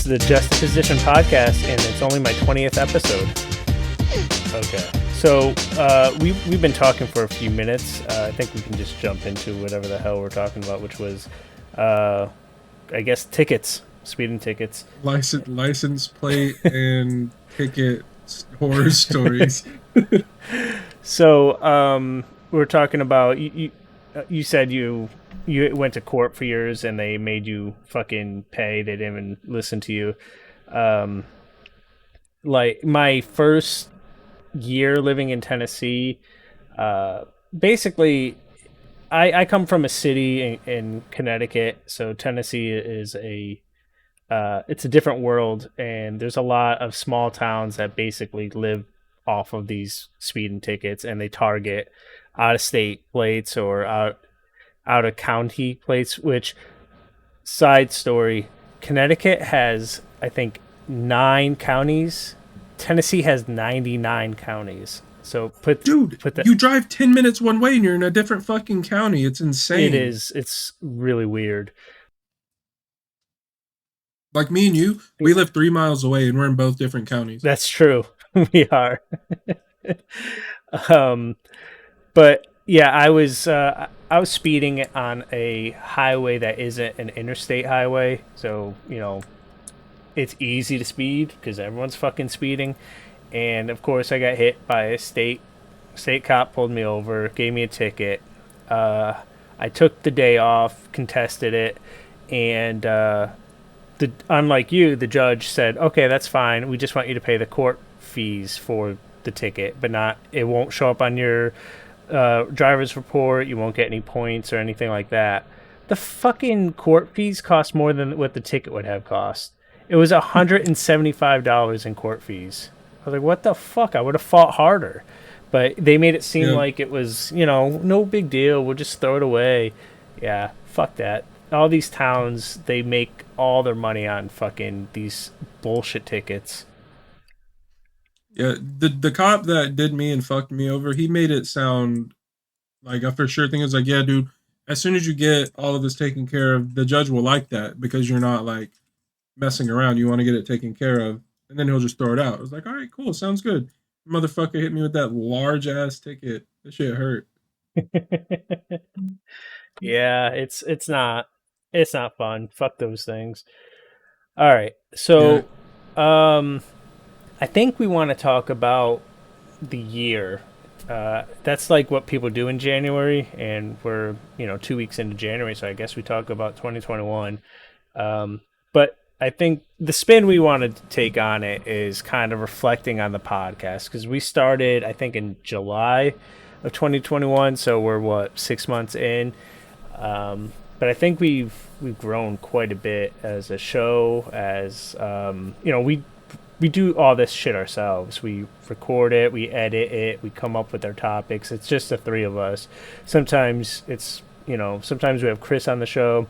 the Juxtaposition Podcast, and it's only my 20th episode. Okay, so we've been talking for a few minutes. I think we can just jump into whatever the hell we're talking about, which was, I guess, tickets, speeding tickets. License plate and ticket horror stories. So we're talking about you said you went to court for yours and they made you fucking pay. They didn't even listen to you. Like my first year living in Tennessee, basically I come from a city in Connecticut, so Tennessee is it's a different world, and there's a lot of small towns that basically live off of these speeding tickets, and they target out of state plates or out of county plates. Which, side story, Connecticut has, I think, 9 counties. Tennessee has 99 counties. So put that. You drive 10 minutes one way and you're in a different fucking county. It's insane. It is. It's really weird. Like me and you, we live 3 miles away and we're in both different counties. That's true. We are. But yeah, I was speeding on a highway that isn't an interstate highway, so it's easy to speed because everyone's fucking speeding. And of course, I got hit by a state cop, pulled me over, gave me a ticket. I took the day off, contested it, and unlike you, the judge said, "Okay, that's fine. We just want you to pay the court fees for the ticket, but it won't show up on your driver's report. You won't get any points or anything like that." The fucking court fees cost more than what the ticket would have cost. It was $175 in court fees. I was like, what the fuck? I would have fought harder. But they made it seem like it was, no big deal. We'll just throw it away. Yeah, fuck that. All these towns, they make all their money on fucking these bullshit tickets. Yeah, the cop that did me and fucked me over, he made it sound like a for sure thing. It's like, yeah, dude, as soon as you get all of this taken care of, the judge will like that because you're not like messing around. You want to get it taken care of, and then he'll just throw it out. I was like, all right, cool, sounds good. Motherfucker hit me with that large ass ticket. That shit hurt. Yeah, it's not fun. Fuck those things. All right, so I think we want to talk about the year. That's like what people do in January, and we're 2 weeks into January, so I guess we talk about 2021. But I think the spin we wanted to take on it is kind of reflecting on the podcast, because we started, I think, in July of 2021, so we're 6 months in. But I think we've grown quite a bit as a show. As we do all this shit ourselves. We record it, we edit it, we come up with our topics. It's just the 3 of us. Sometimes it's sometimes we have Chris on the show.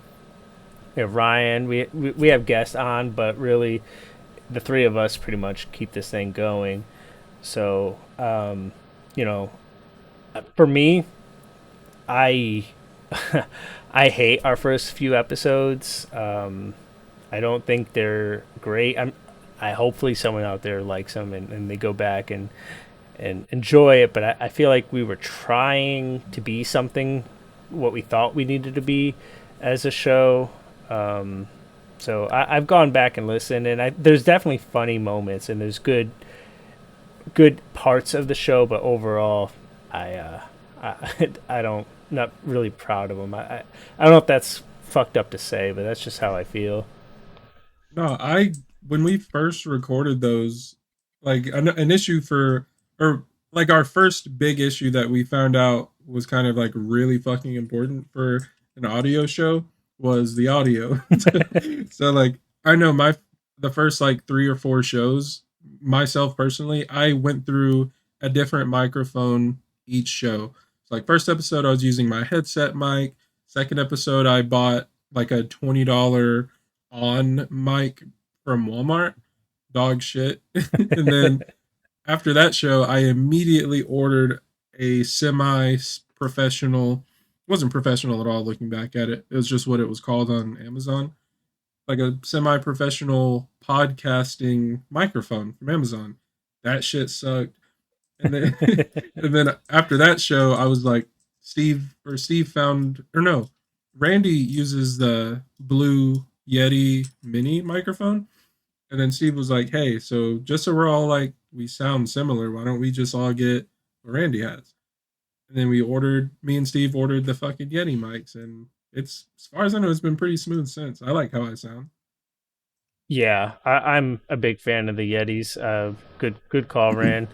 We have Ryan. We have guests on, but really, the 3 of us pretty much keep this thing going. So, for me, I I hate our first few episodes. I don't think they're great. I hopefully someone out there likes them and they go back and enjoy it. But I feel like we were trying to be something what we thought we needed to be as a show. So I've gone back and listened, and there's definitely funny moments and there's good parts of the show. But overall, I don't. Not really proud of them. I don't know if that's fucked up to say, but that's just how I feel. No, when we first recorded those, like an issue or like our first big issue that we found out was kind of like really fucking important for an audio show was the audio. So like I know the first like 3 or 4 shows, myself personally, I went through a different microphone each show. Like first episode, I was using my headset mic. Second episode, I bought like a $20 on mic from Walmart. Dog shit. And then after that show, I immediately ordered a semi-professional. It wasn't professional at all looking back at it. It was just what it was called on Amazon. like a semi-professional podcasting microphone from Amazon. That shit sucked. And then and then after that show, I was like, Steve found, or no, Randy uses the Blue Yeti mini microphone. And then Steve was like, hey, so just so we're all like, we sound similar, why don't we just all get what Randy has? And then me and Steve ordered the fucking Yeti mics. And it's, as far as I know, it's been pretty smooth since. I like how I sound. Yeah, I'm a big fan of the Yetis. Good call, Rand.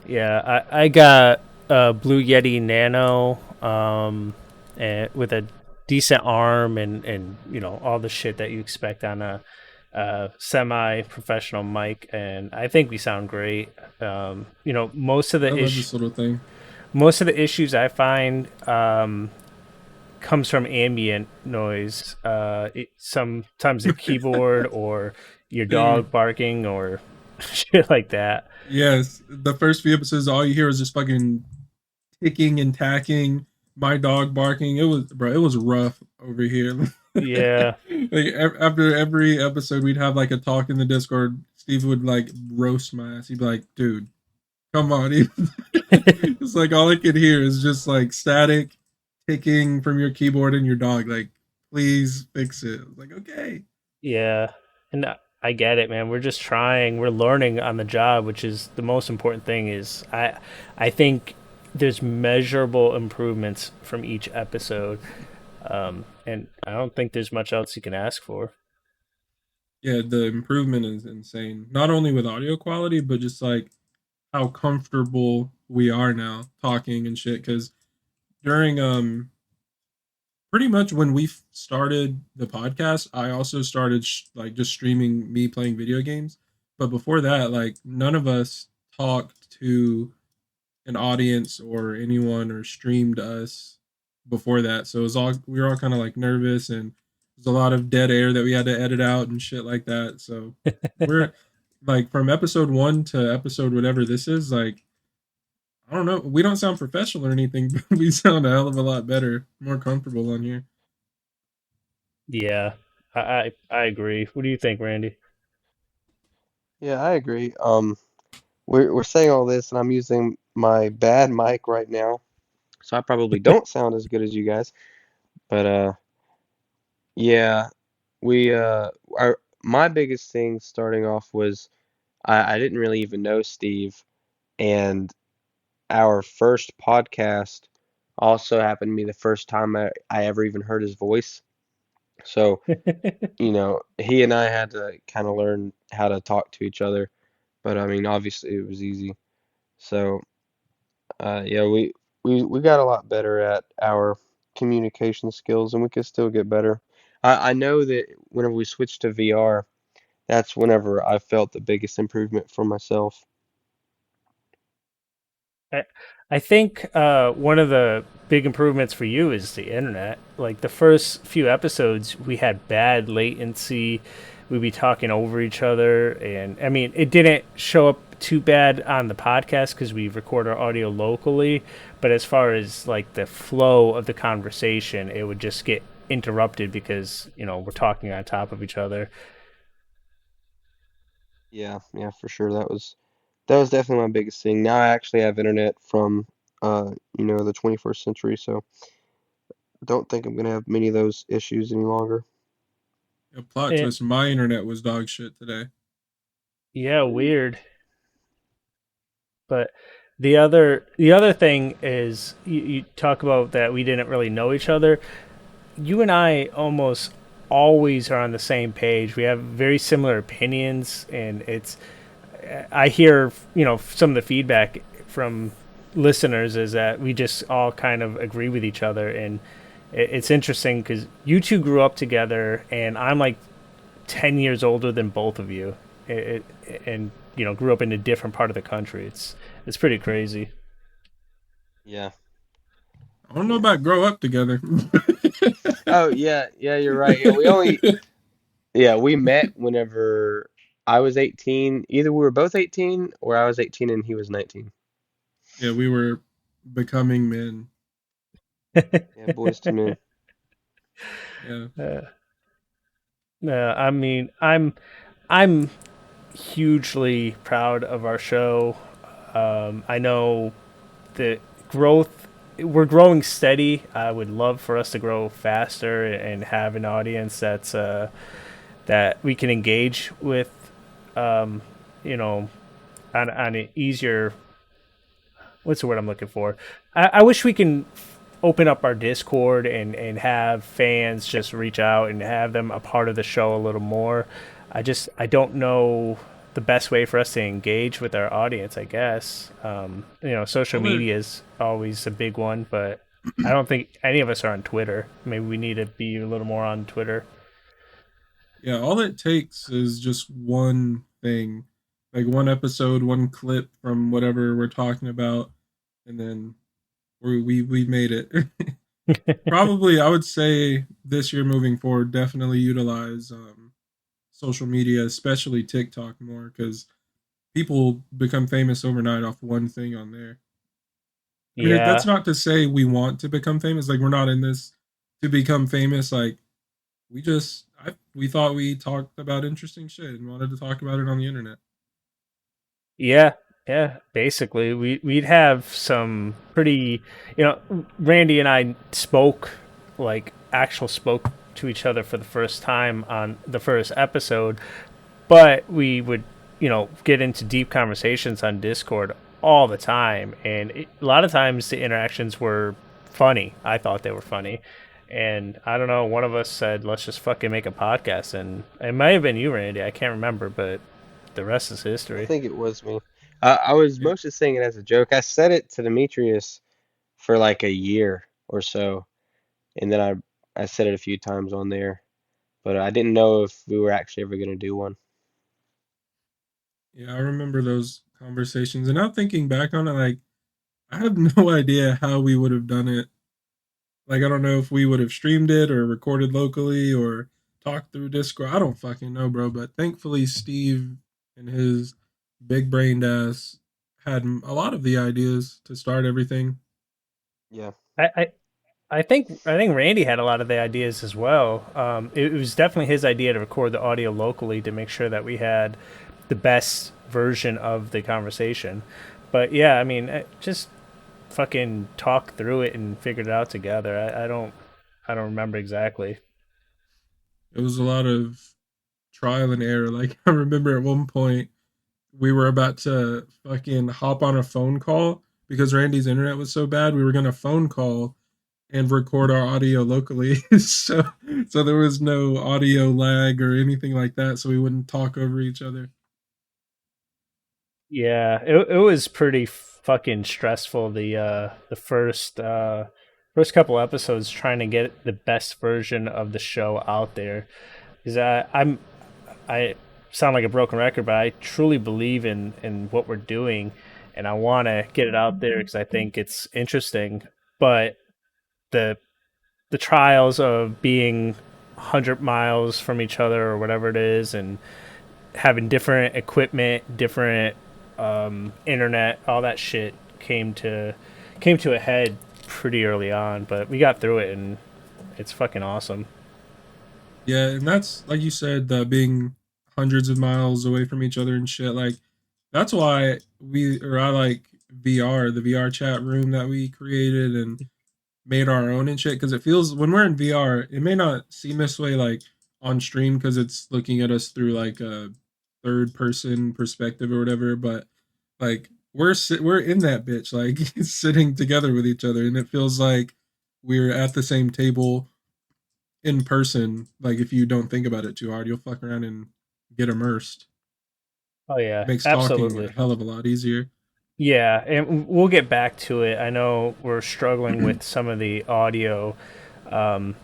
Yeah, I got a Blue Yeti Nano, and with a decent arm and all the shit that you expect on a semi-professional mic, and I think we sound great. I love this little thing. Most of the issues I find comes from ambient noise. Sometimes the keyboard or your Dude, dog barking or shit like that. yes, the first few episodes, all you hear is just fucking ticking and tacking, my dog barking. It was, bro, it was rough over here. Yeah, Like after every episode, we'd have like a talk in the Discord. Steve would like roast my ass. He'd be like, "Dude, come on!" It's like all I could hear is just like static ticking from your keyboard and your dog. Like, please fix it. I was like, okay. yeah, and I get it, man. We're just trying. We're learning on the job, which is the most important thing. I think there's measurable improvements from each episode, and I don't think there's much else you can ask for. Yeah, the improvement is insane. Not only with audio quality, but just like how comfortable we are now talking and shit. Because during pretty much when we started the podcast, I also started like just streaming me playing video games. But before that, like none of us talked to an audience or anyone or streamed us before that. So it was all, we were all kind of like nervous, and there's a lot of dead air that we had to edit out and shit like that. So we're like from episode 1 to episode whatever this is, like I don't know, we don't sound professional or anything, but we sound a hell of a lot better, more comfortable on here. Yeah, I agree. What do you think, Randy? Yeah, I agree. We're saying all this, and I'm using my bad mic right now, so I probably don't sound as good as you guys. But yeah, we our my biggest thing starting off was I didn't really even know Steve, and our first podcast also happened to be the first time I ever even heard his voice. So, he and I had to kind of learn how to talk to each other. But I mean, obviously it was easy. So. Yeah, we got a lot better at our communication skills, and we could still get better. I know that whenever we switched to VR, that's whenever I felt the biggest improvement for myself. I, I think one of the big improvements for you is the internet. Like the first few episodes, we had bad latency. We'd be talking over each other, and I mean, it didn't show up too bad on the podcast because we record our audio locally. But as far as like the flow of the conversation, it would just get interrupted because we're talking on top of each other. Yeah, yeah, for sure. That was definitely my biggest thing. Now I actually have internet from the 21st century, so I don't think I'm gonna have many of those issues any longer. A plot And twist, my internet was dog shit today. yeah, weird. But the other thing is you talk about that we didn't really know each other. You and I almost always are on the same page. We have very similar opinions, and it's I hear some of the feedback from listeners is that we just all kind of agree with each other, and it's interesting because you two grew up together, and I'm like 10 years older than both of you, and grew up in a different part of the country. It's pretty crazy. Yeah, I don't know yeah. about grow up together. Oh yeah, yeah, you're right. Yeah, we met whenever I was 18. Either we were both 18 or I was 18 and he was 19. Yeah, we were becoming men. Yeah, boys to men. Yeah. Uh, I mean, I'm hugely proud of our show. I know the growth we're growing steady. I would love for us to grow faster and have an audience that we can engage with, um, you know, on an easier. What's the word I'm looking for? I wish we can open up our Discord and have fans just reach out and have them a part of the show a little more. I don't know the best way for us to engage with our audience. I guess social All it media is always a big one, but I don't think any of us are on Twitter. Maybe we need to be a little more on Twitter. Yeah, all it takes is just one thing, like one episode, one clip from whatever we're talking about, and then we made it. Probably, I would say this year moving forward, definitely utilize social media, especially TikTok, more because people become famous overnight off one thing on there. I mean, that's Yeah, not to say we want to become famous. Like, we're not in this to become famous. Like, we thought we talked about interesting shit and wanted to talk about it on the internet. yeah, yeah. Basically, we'd have some pretty, Randy and I spoke spoke to each other for the first time on the first episode, but we would get into deep conversations on Discord all the time, and a lot of times the interactions were funny. I thought they were funny. And I don't know, one of us said, let's just fucking make a podcast. And it might have been you, Randy. I can't remember, but the rest is I history. think it was me. I was Yeah, mostly saying it as a joke. I said it to Demetrius for like a year or so, and then I said it a few times on there, but I didn't know if we were actually ever gonna do one. yeah, I remember those conversations. And now thinking back on it, like, I have no idea how we would have done it. Like, I don't know if we would have streamed it or recorded locally or talked through Discord. I don't fucking know, bro. But thankfully, Steve and his big brained ass had a lot of the ideas to start everything. Yeah. I, I, I think Randy had a lot of the ideas as well. It was definitely his idea to record the audio locally to make sure that we had the best version of the conversation. But yeah, I mean, just fucking talk through it and figured it out together. I don't remember exactly. It was a lot of trial and error. Like, I remember at one point we were about to fucking hop on a phone call because Randy's internet was so bad. We were gonna phone call and record our audio locally. So there was no audio lag or anything like that, so we wouldn't talk over each other. Yeah, it was pretty fucking stressful the first couple episodes trying to get the best version of the show out there. Because I sound like a broken record, but I truly believe in what we're doing, and I want to get it out there because I think it's interesting. But the the trials of being 100 miles from each other or whatever it is, and having different equipment, different internet, all that shit came to a head pretty early on. But we got through it, and it's fucking awesome. Yeah, and that's like you said, being hundreds of miles away from each other and shit. Like, that's why I like VR, the VR chat room that we created and made our own and shit. Because it feels when we're in VR, it may not seem this way like on stream because it's looking at us through like a third person perspective or whatever. But like we're in that bitch, like sitting together with each other, and it feels like we're at the same table in person. Like, if you don't think about it too hard, you'll fuck around and get immersed. Oh It yeah, makes talking a absolutely. hell of a lot easier. Yeah, and we'll get back to it. I know we're struggling with some of the audio, um,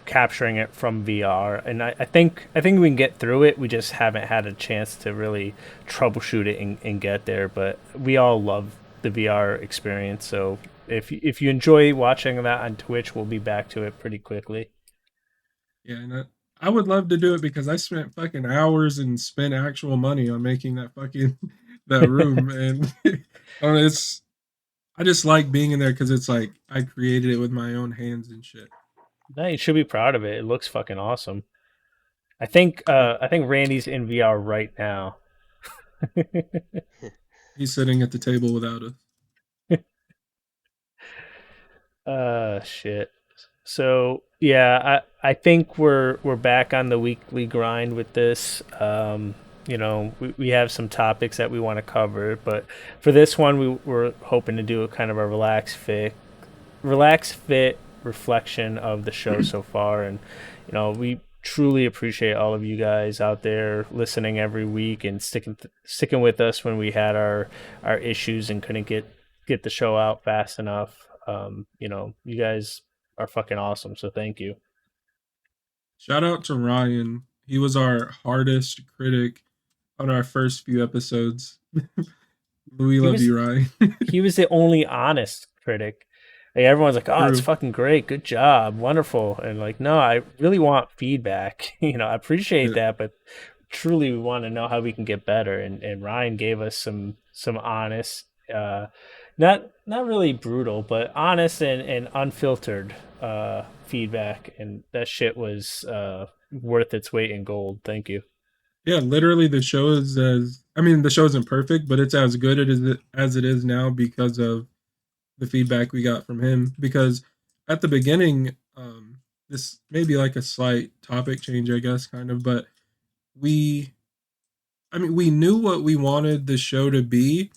capturing it from VR, and I think we can get through it. We just haven't had a chance to really troubleshoot it and get there. But we all love the VR experience, so if you enjoy watching that on Twitch, we'll be back to it pretty quickly. Yeah, and I would love to do it because I spent fucking hours and spent actual money on making that fucking that room, and it's I just like being in there because it's like I created it with my own hands and shit. No, you should be proud of it. It looks fucking awesome. I think Randy's in VR right now. He's sitting at the table without us. Shit. So yeah, I think we're back on the weekly grind with this. You know, we have some topics that we want to cover, but for this one, we're hoping to do a kind of a relaxed fit reflection of the show so far, and you know, we truly appreciate all of you guys out there listening every week and sticking with us when we had our issues and couldn't get the show out fast enough. You know, you guys are fucking awesome, so thank you. Shout out to Ryan. He was our hardest critic on our first few episodes. We He love was you, Ryan. he was the only honest critic. Like everyone's like, "Oh, it's True. fucking great, good job, wonderful," and like, no, I really want feedback. You know, I appreciate Yeah. that, but truly, we want to know how we can get better. And Ryan gave us some honest, not really brutal, but honest and unfiltered feedback, and that shit was worth its weight in gold. Thank you. Yeah, literally the show is as I mean the show isn't perfect, but it's as good as it is now because of the feedback we got from him. Because at the beginning, this may be like a slight topic change, I guess, kind of, but we we knew what we wanted the show to be,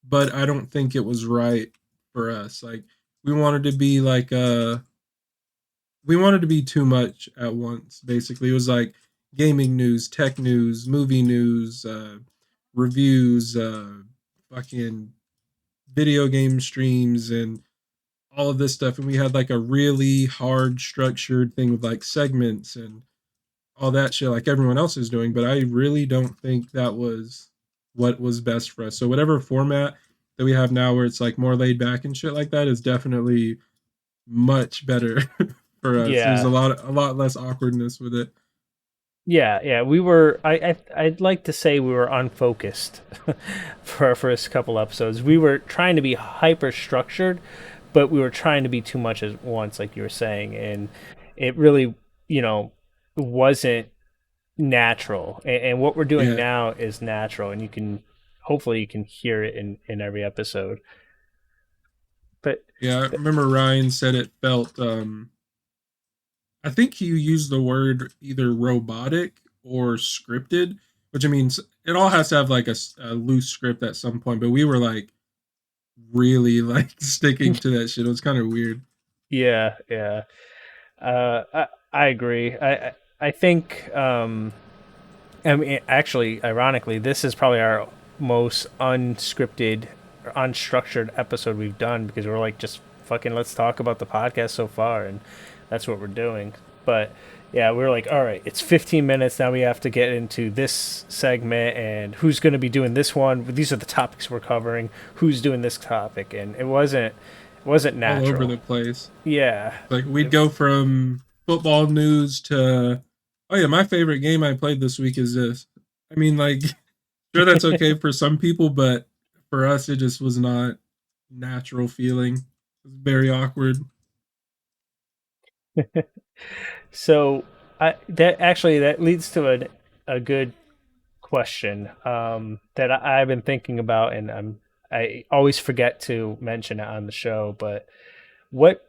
but I don't think it was right for us. Like we wanted to be like we wanted to be too much at once. Basically, it was like gaming news, tech news, movie news, reviews, fucking video game streams, and all of this stuff. And we had like a really hard structured thing with like segments and all that shit, like everyone else is doing. But I really don't think that was what was best for us. So whatever format that we have now, where it's like more laid back and shit like that, is definitely much better for us. There's Yeah, a lot less awkwardness with it. yeah. We were. I'd like to say we were unfocused for our first couple episodes. We were trying to be hyper structured, but we were trying to be too much at once, like you were saying, and it really, you know, wasn't natural. And what we're doing Yeah, now is natural, and hopefully you can hear it in every episode. But yeah. I remember Ryan said it felt. I think he used the word either robotic or scripted, which I mean it all has to have like a loose script at some point. But we were like really like sticking to that shit. It was kind of weird. yeah. I agree. I think I mean, actually, ironically, this is probably our most unscripted or unstructured episode we've done because we're like, just fucking let's talk about the podcast so far, and that's what we're doing. But yeah, we're like, all right, it's 15 minutes now. We have to get into this segment and who's going to be doing this one. These are the topics we're covering. Who's doing this topic? And it wasn't All over the natural. place. Yeah, Like we'd go from football news to, oh yeah, my favorite game I played this week is this. I mean, like, sure that's okay for some people, but for us, it just was not natural feeling. It was very awkward. so that leads to a good question that I've been thinking about, and I always forget to mention it on the show. But what,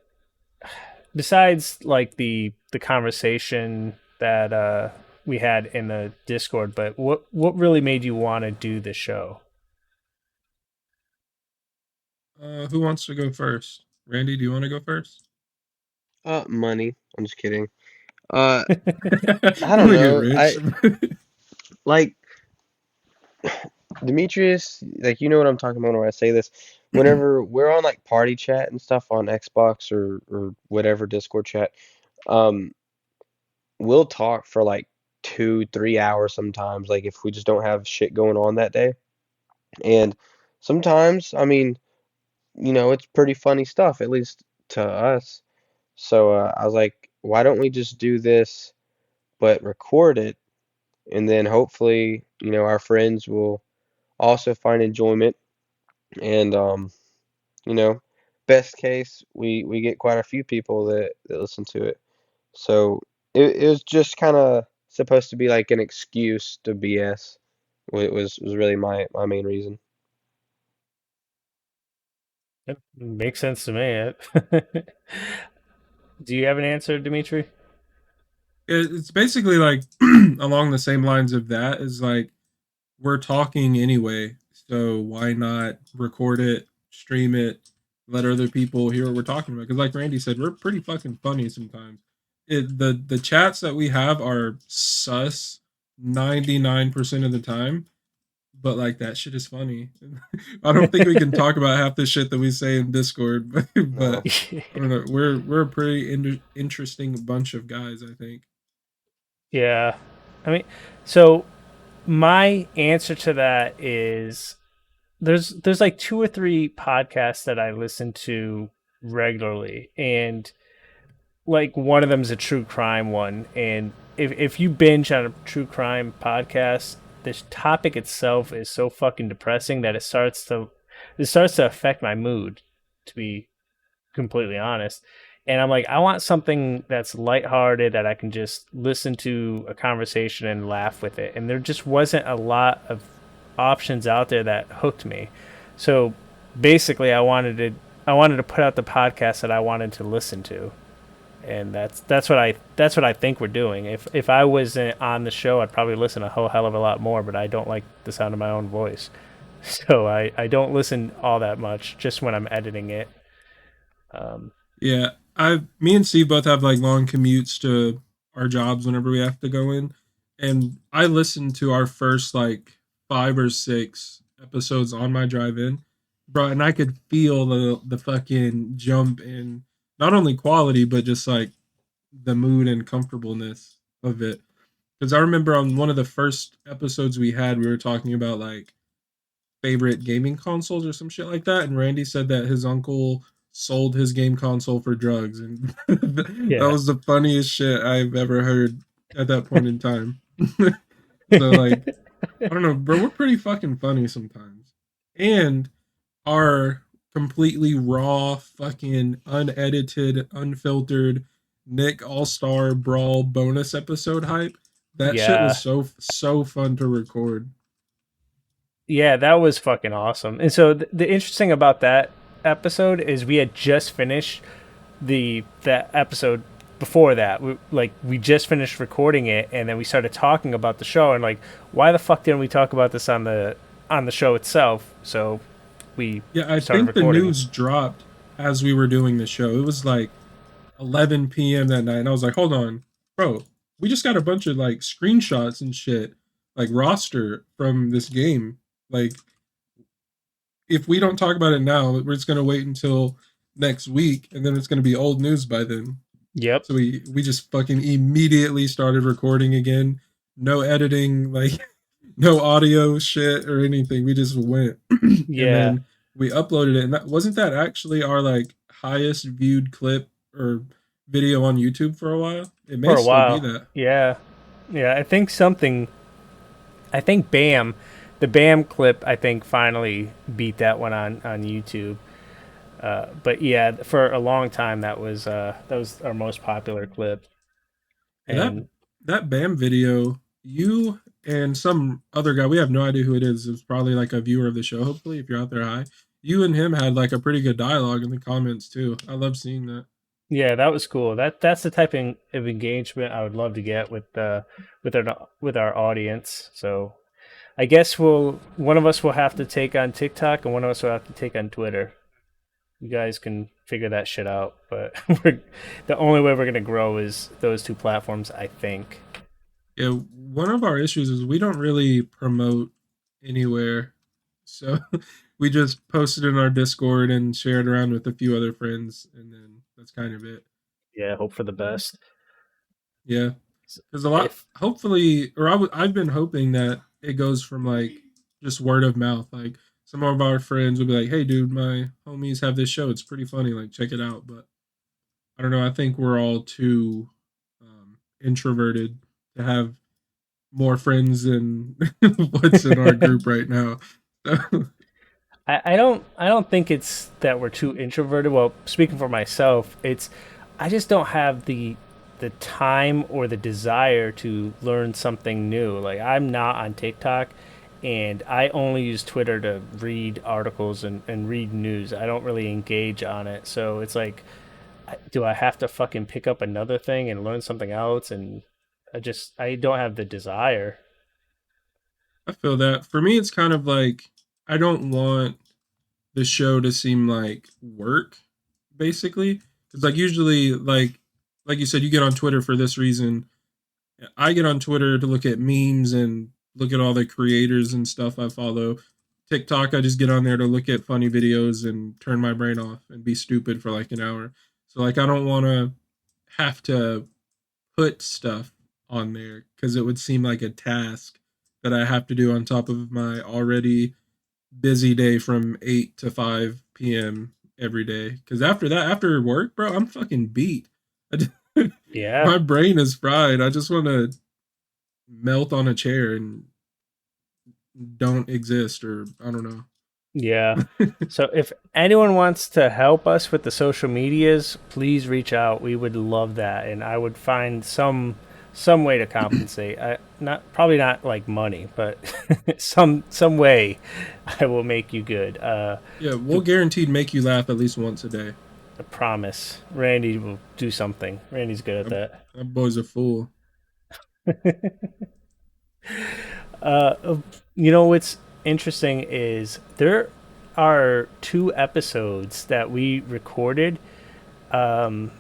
besides like the conversation that we had in the Discord, but what really made you want to do the show? Who wants to go first? Randy, do you want to go first? Money. I'm just kidding. Uh, I You don't want to get know. rich? I like Demetrius. Like you know what I'm talking about when I say this. Whenever we're on like party chat and stuff on Xbox or whatever Discord chat, um, we'll talk for like 2, 3 hours sometimes. Like if we just don't have shit going on that day, and sometimes, I mean, it's pretty funny stuff, at least to us. So I was like, why don't we just do this, but record it, and then hopefully, our friends will also find enjoyment, and you know, best case, we get quite a few people that listen to it. So it was just kind of supposed to be like an excuse to BS. Was really my main reason. It makes sense to me. Do you have an answer, Dimitri? It's basically like along the same lines of that is like we're talking anyway, so why not record it, stream it, let other people hear what we're talking about? Because like Randy said, we're pretty fucking funny sometimes. The chats that we have are sus 99% of the time, but like that shit is funny. I don't think we can talk about half the shit that we say in Discord, but No. I don't know. We're a pretty interesting bunch of guys, I think. Yeah. I mean, so my answer to that is there's like two or three podcasts that I listen to regularly, and like one of them's a true crime one, and if you binge on a true crime podcast, this topic itself is so fucking depressing that it starts to affect my mood, to be completely honest. And I'm like, I want something that's lighthearted that I can just listen to a conversation and laugh with it. And there just wasn't a lot of options out there that hooked me. So basically, I wanted to put out the podcast that I wanted to listen to, and that's what I think we're doing. If I wasn't on the show, I'd probably listen a whole hell of a lot more. But I don't like the sound of my own voice, so I don't listen all that much. Just when I'm editing it. Um, Yeah, me and Steve both have like long commutes to our jobs whenever we have to go in, and I listened to our first like 5 or 6 episodes on my drive in, bro, and I could feel the fucking jump in not only quality but just like the mood and comfortableness of it. Because I remember on one of the first episodes we had, we were talking about like favorite gaming consoles or some shit like that. And Randy said that his uncle sold his game console for drugs, and that yeah. was the funniest shit I've ever heard at that point in time. So like, I don't know, bro, we're pretty fucking funny sometimes. And our completely raw, fucking unedited, unfiltered Nick All Star Brawl bonus episode hype. That shit was Yeah. so fun to record. Yeah, that was fucking awesome. And so the interesting about that episode is we had just finished that episode before that. We just finished recording it, and then we started talking about the show, and like, why the fuck didn't we talk about this on the show itself? So we Yeah, I started think the recording. news dropped as we were doing the show. It was like 11 p.m. that night, and I was like, "Hold on, bro, we just got a bunch of like screenshots and shit, like roster from this game. Like, if we don't talk about it now, we're just gonna wait until next week, and then it's gonna be old news by then." Yep. So we just fucking immediately started recording again. No editing, like no audio shit or anything. We just went, and Yeah. then we uploaded it. And that wasn't that actually our like highest viewed clip or video on YouTube for a while. It may For a still be while. that. Yeah. Yeah. I think the Bam clip, I think finally beat that one on YouTube. But yeah, for a long time that was our most popular clip. And And that Bam video, you and some other guy, we have no idea who it is. It's probably like a viewer of the show. Hopefully, if you're out there, hi. You and him had like a pretty good dialogue in the comments too. I love seeing that. yeah, that was cool. That's the type of engagement I would love to get with our audience. So I guess one of us will have to take on TikTok and one of us will have to take on Twitter. You guys can figure that shit out, but the only way we're gonna grow is those two platforms, I think. Yeah, one of our issues is we don't really promote anywhere. So we just posted in our Discord and shared around with a few other friends, and then that's kind of it. Yeah, hope for the best. Yeah, because a lot, If hopefully, or I've been hoping that it goes from like just word of mouth. Like some of our friends will be like, "Hey, dude, my homies have this show. It's pretty funny. Like, check it out." But I don't know. I think we're all too introverted to have more friends than what's in our group right now. I don't think it's that we're too introverted. Well, speaking for myself, I just don't have the time or the desire to learn something new. Like I'm not on TikTok, and I only use Twitter to read articles and read news. I don't really engage on it. So it's like, do I have to fucking pick up another thing and learn something else? And I don't have the desire. I feel that. For me, it's kind of like I don't want the show to seem like work, basically. Because like usually, like you said, you get on Twitter for this reason. I get on Twitter to look at memes and look at all the creators and stuff I follow. TikTok, I just get on there to look at funny videos and turn my brain off and be stupid for like an hour. So like I don't want to have to put stuff on there because it would seem like a task that I have to do on top of my already busy day from 8 to 5 p.m. every day. Because after that, after work, bro, I'm fucking beat. Yeah. My brain is fried. I just want to melt on a chair and don't exist, or I don't know. Yeah. So if anyone wants to help us with the social medias, please reach out. We would love that, and I would find some way to compensate. I not probably not like money, but some way I will make you good. Yeah, we'll guaranteed make you laugh at least once a day. I promise. Randy will do something. Randy's good at That, that. that boy's a fool. Uh, you know what's interesting is there are two episodes that we recorded um,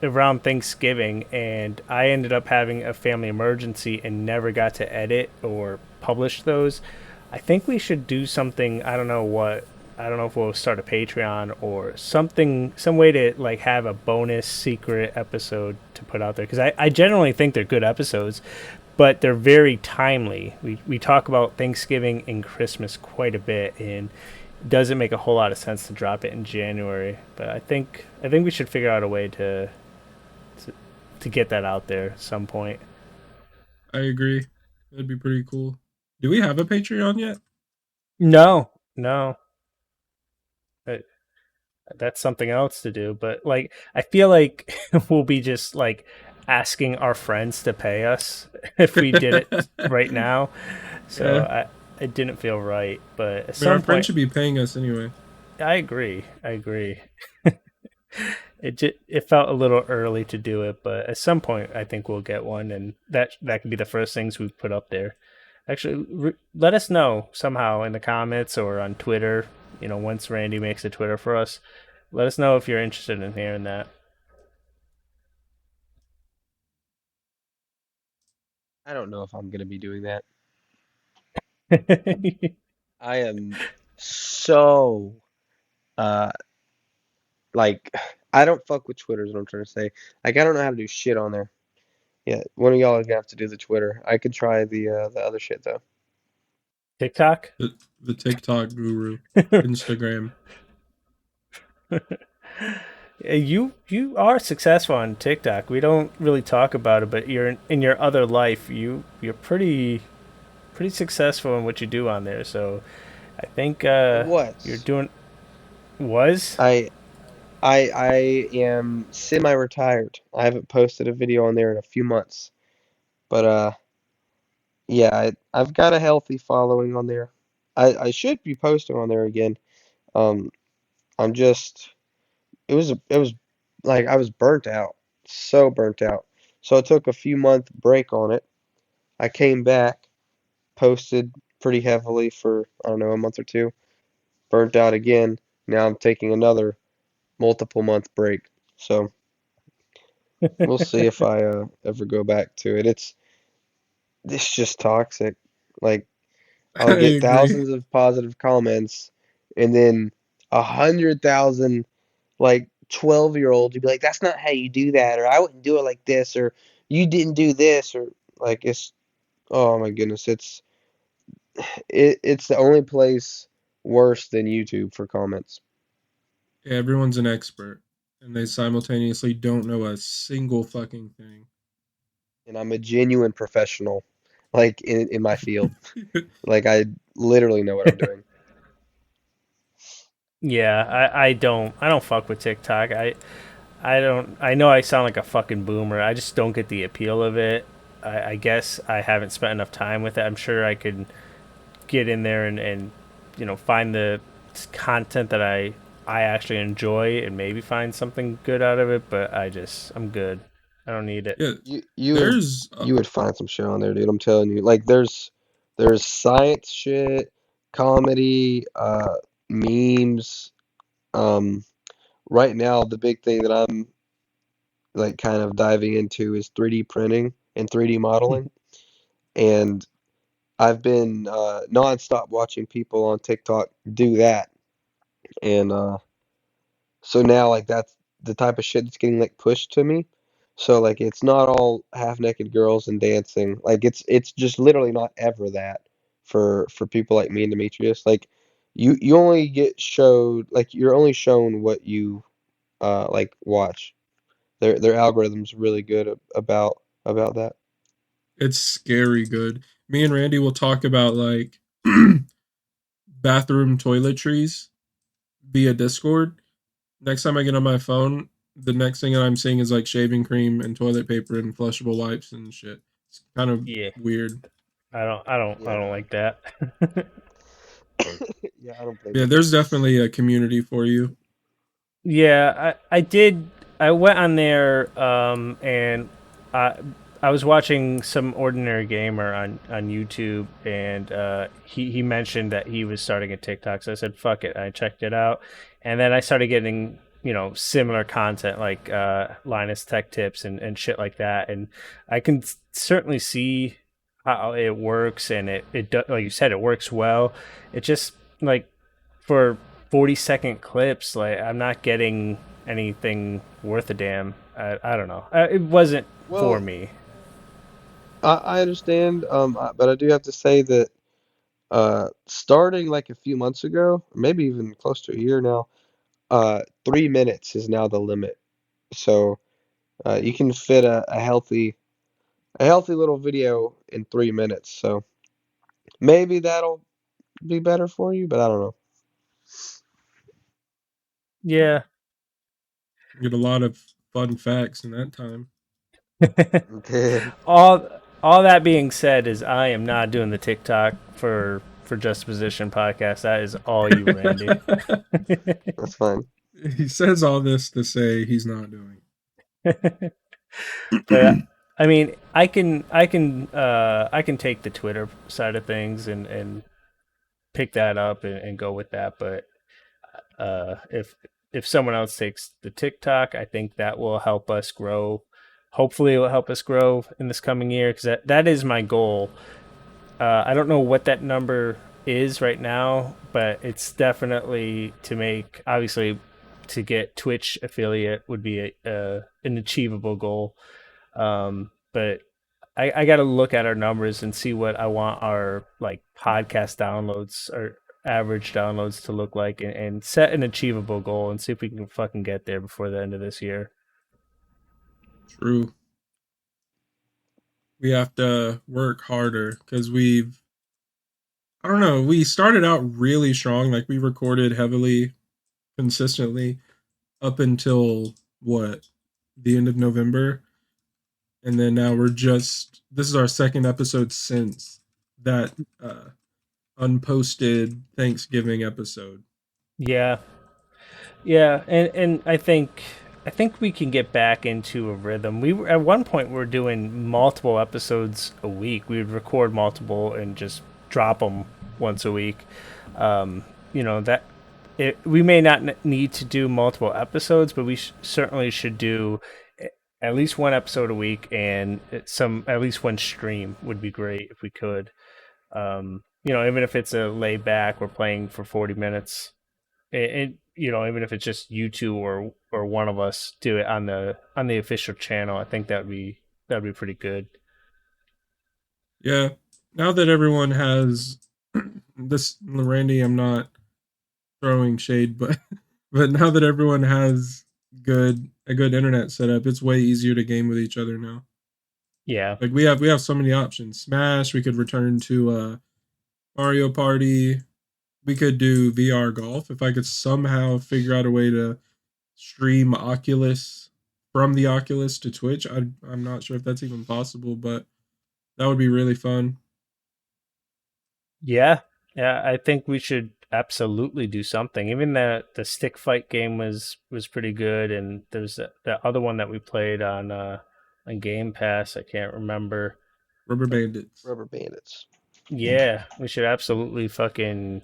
around Thanksgiving, and I ended up having a family emergency and never got to edit or publish those. I think we should do something. I don't know what. I don't know if we'll start a Patreon or something, some way to like have a bonus secret episode to put out there because I generally think they're good episodes, but they're very timely. We talk about Thanksgiving and Christmas quite a bit, and it doesn't make a whole lot of sense to drop it in January. But I think we should figure out a way to, to get that out there at some point. I agree. That'd be pretty cool. Do we have a Patreon yet? No, no, but that's something else to do. But like, I feel like we'll be just like asking our friends to pay us if we did it right now. So Yeah. it didn't feel right. But at I mean, our some friends point, should be paying us anyway. I agree. I agree. It felt a little early to do it, but at some point I think we'll get one, and that could be the first things we put up there. Actually, let us know somehow in the comments or on Twitter. You know, once Randy makes a Twitter for us, let us know if you're interested in hearing that. I don't know if I'm gonna be doing that. I am so uh like I don't fuck with Twitter is what I'm trying to say. Like I don't know how to do shit on there. Yeah, one of y'all is gonna have to do the Twitter. I could try the other shit though. TikTok. The TikTok guru, Instagram. You are successful on TikTok. We don't really talk about it, but you're in your other life. You're pretty successful in what you do on there. So I think I you're was. doing was. I I am semi-retired. I haven't posted a video on there in a few months. But yeah, I've got a healthy following on there. I should be posting on there again. Um I'm just it was like I was burnt out. So burnt out. So I took a few month break on it. I came back, posted pretty heavily for I don't know, a month or two. Burnt out again. Now I'm taking another multiple month break. So we'll see if I ever go back to it. It's just toxic. Like I I'll get agree. thousands of positive comments, and then 100,000 like 12-year-olds would be like, "That's not how you do that," or "I wouldn't do it like this," or "You didn't do this," or like it's oh my goodness, it's the only place worse than YouTube for comments. Yeah, everyone's an expert, and they simultaneously don't know a single fucking thing. And I'm a genuine professional, like in my field. Like I literally know what I'm doing. Yeah, I don't fuck with TikTok. I know I sound like a fucking boomer. I just don't get the appeal of it. I guess I haven't spent enough time with it. I'm sure I could get in there and find the content that I actually enjoy and maybe find something good out of it. But I'm good. I don't need it. Yeah, You would there's you would find some shit on there, dude. I'm telling you. Like there's science shit, comedy, memes. Um, right now the big thing that I'm like kind of diving into is 3D printing and 3D modeling. And I've been nonstop watching people on TikTok do that. And so now like that's the type of shit that's getting like pushed to me. So like it's not all half naked girls and dancing. Like it's just literally not ever that for people like me and Demetrius. Like you only get showed like you're only shown what you like watch. Their algorithm's really good about that. it's scary good. Me and Randy will talk about like bathroom toiletries via Discord. Next time I get on my phone, the next thing that I'm seeing is like shaving cream and toilet paper and flushable wipes and shit. It's kind of Yeah, weird. I Yeah. don't like that. Yeah, I don't blame Yeah, you. there's definitely a community for you. Yeah, I did. I went on there, and I I was watching some ordinary gamer on YouTube, and he mentioned that he was starting a TikTok. So I said, "Fuck it." I checked it out, and then I started getting similar content like Linus Tech Tips and shit like that, and I can certainly see how it works, and like you said, it works well. It just like for 40-second clips, like I'm not getting anything worth a damn. I don't know. It wasn't for Well, me. I understand, but I do have to say that starting like a few months ago, or maybe even close to a year now, 3 minutes is now the limit. So you can fit a healthy little video in 3 minutes. So maybe that'll be better for you, but I don't Yeah. Get a lot of fun facts in that time. know. all that being said, is I am not doing the TikTok for Just Position podcast. That is all you, Randy. That's fine. He says all this to say he's not doing But it. I mean, I can take the Twitter side of things and pick that up and go with that. But if someone else takes the TikTok, I think that will help us grow. Hopefully, it will help us grow in this coming year because that is my goal. I don't know what that number is right now, but it's definitely to make, obviously, to get Twitch affiliate would be an achievable goal. But I got to look at our numbers and see what I want our like podcast downloads or average downloads to look like, and set an achievable goal and see if we can fucking get there before the end of this year. True. We have to work harder because I don't know, we started out really strong. Like we recorded heavily, consistently up until what, the end of November. And then now this is our second episode since that unposted Thanksgiving episode. Yeah, yeah, and I think we can get back into a rhythm. We were at one point we were doing multiple episodes a week. We would record multiple and just drop them once a week. That we may not need to do multiple episodes, but we certainly should do at least one episode a week, and some at least one stream would be great if we could. Even if it's a laid back, we're playing for 40 minutes, and even if it's just you two or one of us do it on the official channel, I think that'd be pretty good. Yeah. Now that everyone has this, Randy, I'm not throwing shade, but but now that everyone has a good internet setup, it's way easier to game with each other now. Yeah, Like we have so many options. Smash, we could return to Mario Party. We could do VR golf if I could somehow figure out a way to stream Oculus from the Oculus to Twitch. I'm not sure if that's even possible, but that would be really fun. Yeah, yeah, I think we should absolutely do something. Even the stick fight game was pretty good, and there's that other one that we played on Game Pass. I can't remember. Rubber Bandits. Rubber Bandits. Yeah, we should absolutely fucking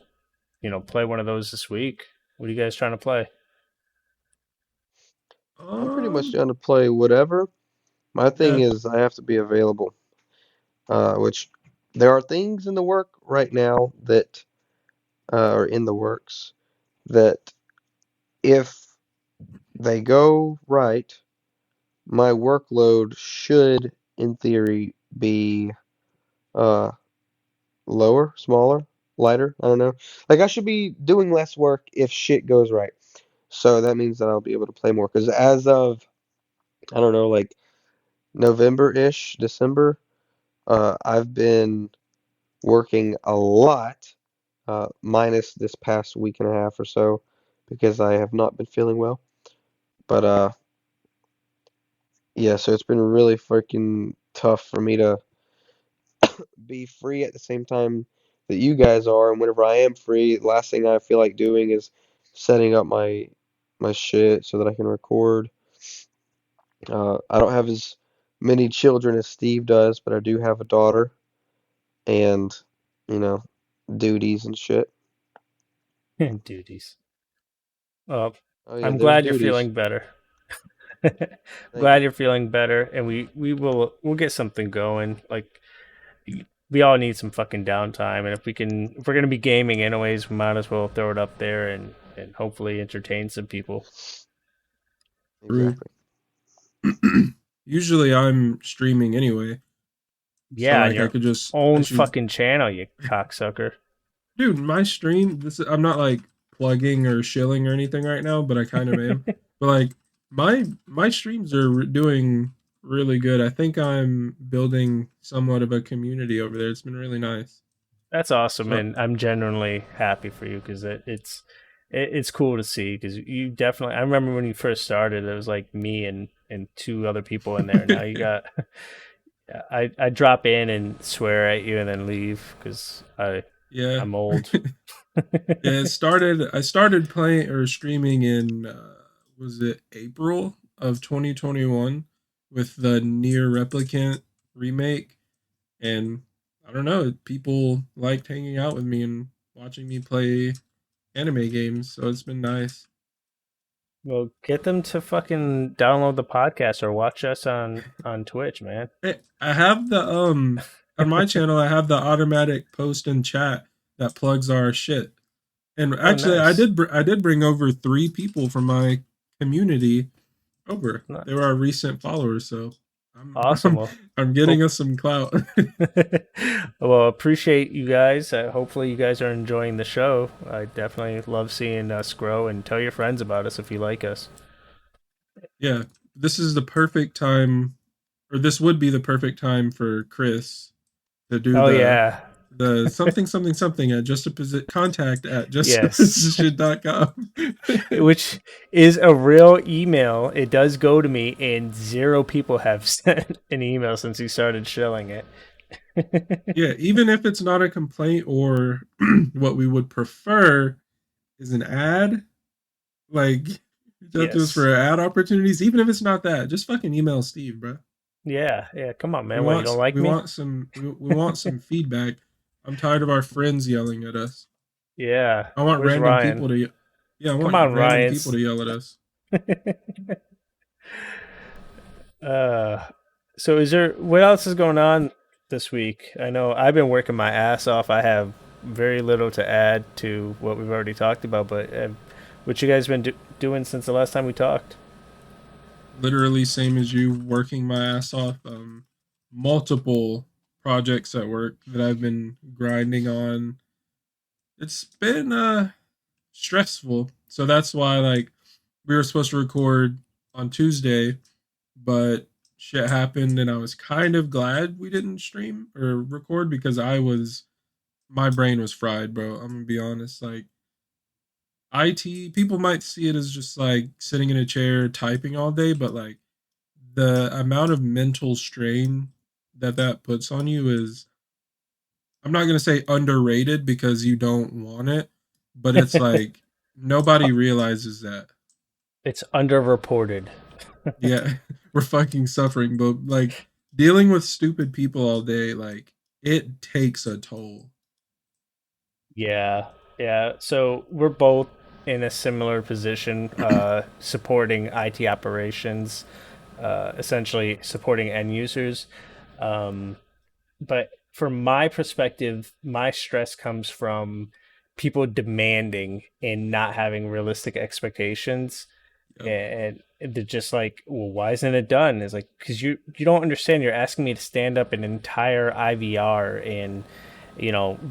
play one of those this week. What are you guys trying to play? I'm pretty much Um, down to play whatever. My thing yeah. is I have to be available, which there are things in the work right now that are in the works that if they go right, my workload should, in theory, be uh lower, smaller, lighter. I don't know. Like I should be doing less work if shit goes right. So that means that I'll be able to play more. Because as of I don't know, like November-ish, December, I've been working a lot, minus this past week and a half or so, because I have not been feeling well. But yeah, so it's been really freaking tough for me to be free at the same time that you guys are. And whenever I am free, the last thing I feel like doing is setting up my shit so that I can record. I don't have as many children as Steve does, but I do have a daughter and, you know, duties and shit. Duties. Well, Oh yeah, I'm there's glad you're duties. feeling better. Thank Glad you. you're feeling better, and we'll get something going. Like we all need some fucking downtime, and if we're gonna be gaming anyways, we might as well throw it up there and hopefully entertain some people. True. Exactly. Usually I'm streaming anyway, so Yeah, on like I your could just I own should fucking channel, you cocksucker. dude, my stream I'm not like plugging or shilling or anything right now, but I kind of am. But like my streams are doing really good. I think I'm building somewhat of a community over there. It's been really nice. That's awesome, So and I'm genuinely happy for you because it's cool to see because you definitely. I remember when you first started, it was like me and two other people in there. Now you got. I drop in and swear at you and then leave because yeah. I'm old. Yeah, I started playing or streaming in was it April of 2021 with the Near Replicant remake, and I don't know, people liked hanging out with me and watching me play anime games, so it's been nice. Well, get them to fucking download the podcast or watch us on Twitch, man. I have the on my channel I have the automatic post and chat that plugs our shit. And Oh, actually nice, I did bring over 3 people from my community over. They were nice, our recent followers, so I'm awesome. I'm, Well, I'm getting hope us some clout. well, appreciate you guys. Hopefully, you guys are enjoying the show. I definitely love seeing us grow, and tell your friends about us if you like us. Yeah, this is the perfect time, or this would be the perfect time for Chris to do Oh yeah, the something something something at just a contact at yes. justaposition.com. Which is a real email. It does go to me, and zero people have sent an email since he started shilling it. Yeah, even if it's not a complaint or what we would prefer is an ad, like reach out to us Yes. for ad opportunities. Even if it's not that, just fucking email Steve, bro. Yeah. Yeah. Come on, man. What, you don't like We me? want some we want some feedback. I'm tired of our friends yelling at us. Yeah. I want Where's random Ryan? people to yeah, I Come want on, random people Ryan's. to yell at us. uh, so is there what else is going on this week? I know I've been working my ass off. I have very little to add to what we've already talked about, but what you guys been doing since the last time we talked? Literally same as you, working my ass off. Multiple projects at work that I've been grinding on. It's been stressful. So that's why like we were supposed to record on Tuesday, but shit happened and I was kind of glad we didn't stream or record because my brain was fried, bro. I'm gonna be honest. Like IT, people might see it as just like sitting in a chair typing all day, but like the amount of mental strain that puts on you is, I'm not gonna say underrated because you don't want it, but it's like nobody realizes that. It's underreported. Yeah, we're fucking suffering, but like dealing with stupid people all day, like it takes a toll. Yeah, yeah. So we're both in a similar position, supporting IT operations, essentially supporting end users. Um, but from my perspective, my stress comes from people demanding and not having realistic expectations, Yep. and they're just like, well, why isn't it done? It's like, because you don't understand. You're asking me to stand up an entire IVR and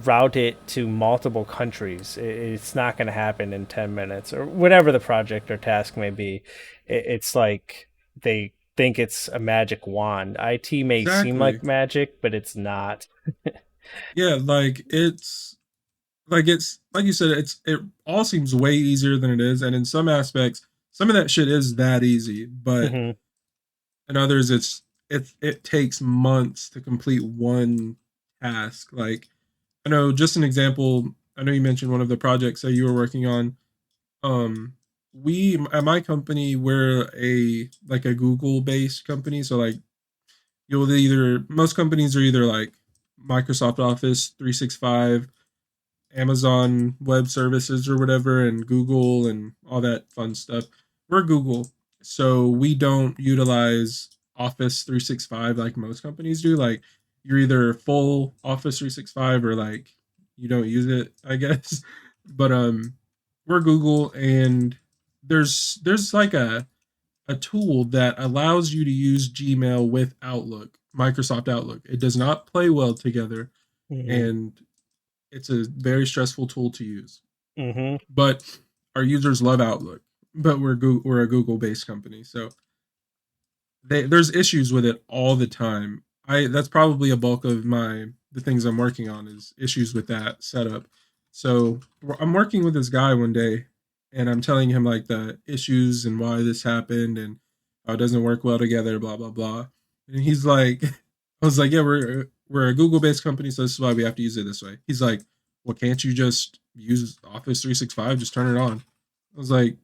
route it to multiple countries. It's not going to happen in 10 minutes or whatever the project or task may be. It's like they think it's a magic wand. IT may seem Exactly. like magic, but it's not. Yeah, it's like you said, it all seems way easier than it is, and in some aspects, some of that shit is that easy, but Hmm. in others, it takes months to complete one task. Like I know, just an example. I know you mentioned one of the projects that you were working on. Um, we at my company, we're a Google based company, so like you'll either most companies are either like Microsoft Office 365, Amazon Web Services or whatever, and Google and all that fun stuff. We're Google, so we don't utilize Office 365 like most companies do. Like you're either full Office 365 or like you don't use it, I guess. But we're Google, and there's like a tool that allows you to use Gmail with Outlook, Microsoft Outlook. It does not play well together, Hmm. and it's a very stressful tool to use. Hmm. But our users love Outlook. But we're a Google based company, so there's issues with it all the time. I That's probably a bulk of the things I'm working on is issues with that setup. So I'm working with this guy one day, and I'm telling him like the issues and why this happened and how it doesn't work well together, blah blah blah. And he's like, I was like, yeah, we're a Google based company, so this is why we have to use it this way. He's like, well, can't you just use Office 365? Just turn it on. I was like,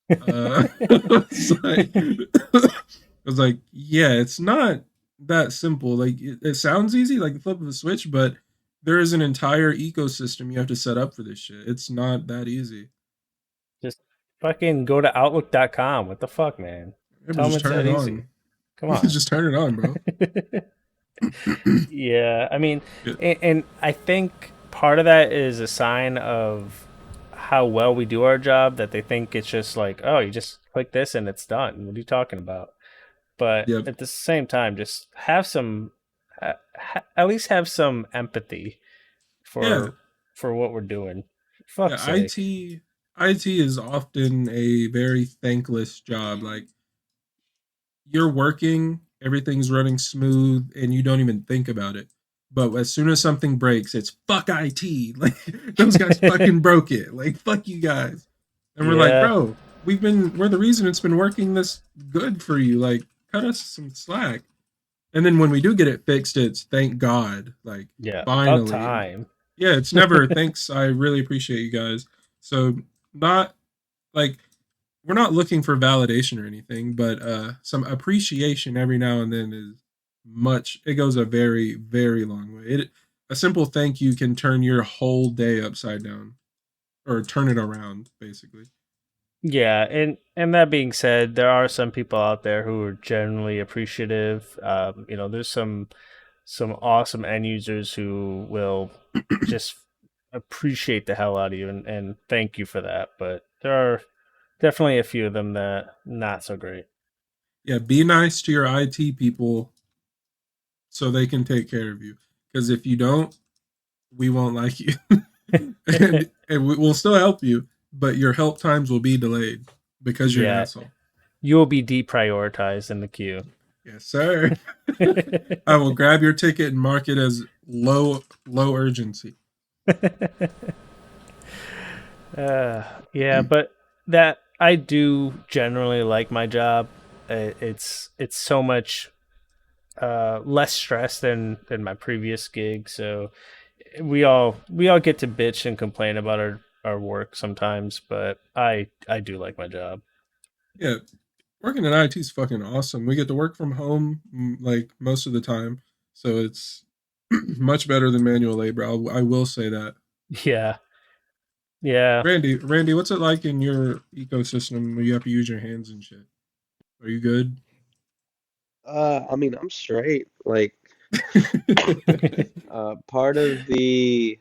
it's like, I was like, yeah, it's not that simple. Like it sounds easy, like the flip of a switch, but there is an entire ecosystem you have to set up for this shit. It's not that easy. Just fucking go to Outlook.com. What the fuck, man? Yeah, but Tell them just it's turn that it easy. on. Come on. Just turn it on, bro. Yeah, I mean, Yeah, and I think part of that is a sign of how well we do our job, that they think it's just like, oh, you just click this and it's done. What are you talking about? But yep. at the same time, just have some, at least have some empathy Yeah. for what we're doing. For Yeah. fuck's sake. IT is often a very thankless job. Like you're working, everything's running smooth, and you don't even think about it. But as soon as something breaks, it's fuck IT. Like those guys fucking broke it. Like fuck you guys. And we're like, Yeah, bro, we're the reason it's been working this good for you. Like cut us some slack. And then when we do get it fixed, it's thank God. Like yeah, about finally. time. Yeah, it's never thanks. I really appreciate you guys. So not like we're not looking for validation or anything, but some appreciation every now and then is much. It goes a very, very long way. A simple thank you can turn your whole day upside down or turn it around, basically. Yeah, and that being said, there are some people out there who are generally appreciative. There's some awesome end users who will just appreciate the hell out of you and thank you for that. But there are definitely a few of them that not so great. Yeah, be nice to your IT people so they can take care of you. Because if you don't, we won't like you, and we'll still help you, but your help times will be delayed because you're an Yeah, asshole. you will be deprioritized in the queue. Yes, sir. I will grab your ticket and mark it as low urgency. Yeah, but that I do generally like my job. It's so much less stress than my previous gig. So we all get to bitch and complain about our work sometimes, but I do like my job. Yeah, working in IT is fucking awesome. We get to work from home like most of the time, so it's much better than manual labor. I will say that. Yeah, yeah. Randy, what's it like in your ecosystem where you have to use your hands and shit? Are you good? I mean, I'm straight. Like, part of the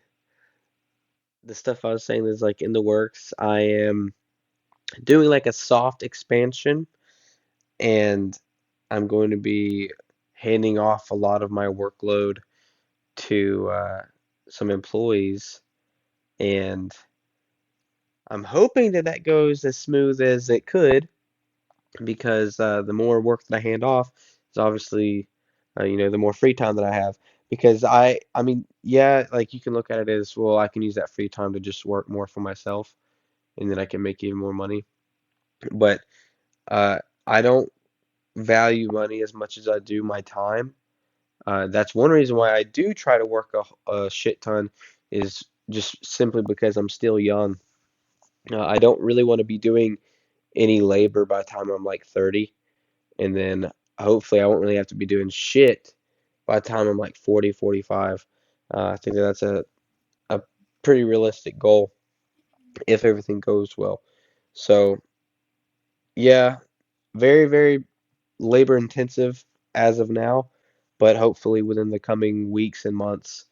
stuff I was saying is like in the works. I am doing like a soft expansion, and I'm going to be handing off a lot of my workload to some employees, and I'm hoping that that goes as smooth as it could, because the more work that I hand off is obviously, the more free time that I have. Because I mean, yeah, like you can look at it as, well, I can use that free time to just work more for myself, and then I can make even more money. But uh, I don't value money as much as I do my time. That's one reason why I do try to work a shit ton, is just simply because I'm still young. I don't really want to be doing any labor by the time I'm like 30, and then hopefully I won't really have to be doing shit by the time I'm like 40, 45. I think that that's a pretty realistic goal if everything goes well. So, yeah, very, very labor intensive as of now, but hopefully within the coming weeks and months,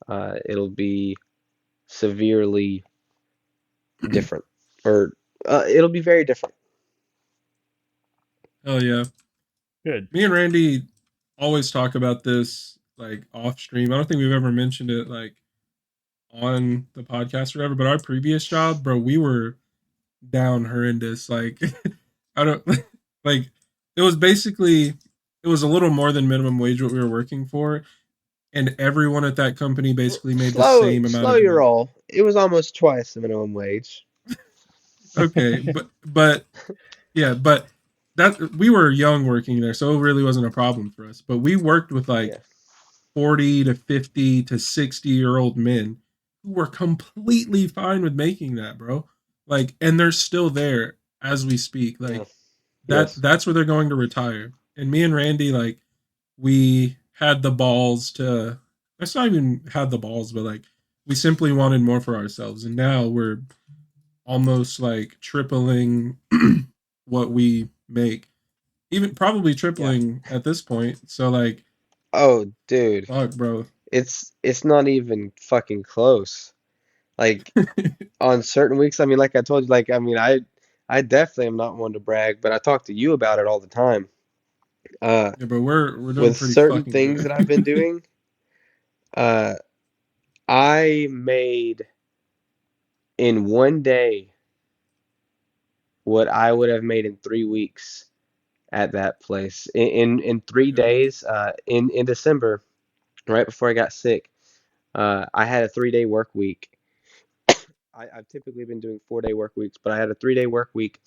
it'll be severely different, or it'll be very different. Hell yeah. Good. Me and Randy always talk about this like off stream. I don't think we've ever mentioned it like on the podcast or whatever, but our previous job, bro, we were down horrendous. Like I don't like it was basically it was a little more than minimum wage what we were working for, and everyone at that company basically made the Slow, same amount slow of your money. roll. It was almost twice the minimum wage. Okay, but yeah, but that we were young working there, so it really wasn't a problem for us. But we worked with Yeah, like 40 to 50 to 60-year-old men who were completely fine with making that, bro. Like, and they're still there as we speak. yeah, Like yes, that's where they're going to retire. And me and Randy, like, we had the balls to that's not even had the balls, but like we simply wanted more for ourselves. And now we're almost like tripling what we make. Even probably yeah. tripling at this point. So like Oh, dude, fuck, bro. it's not even fucking close. Like, on certain weeks, I mean, like I told you, like, I mean, I definitely am not one to brag, but I talk to you about it all the time. Uh, Yeah, but we're doing with pretty certain fucking things that good. I've been doing, uh, I made in one day what I would have made in 3 weeks at that place. In three Yeah. days, in December, right before I got sick, I had a 3 day work week. I've typically been doing 4 day work weeks, but I had a 3 day work week,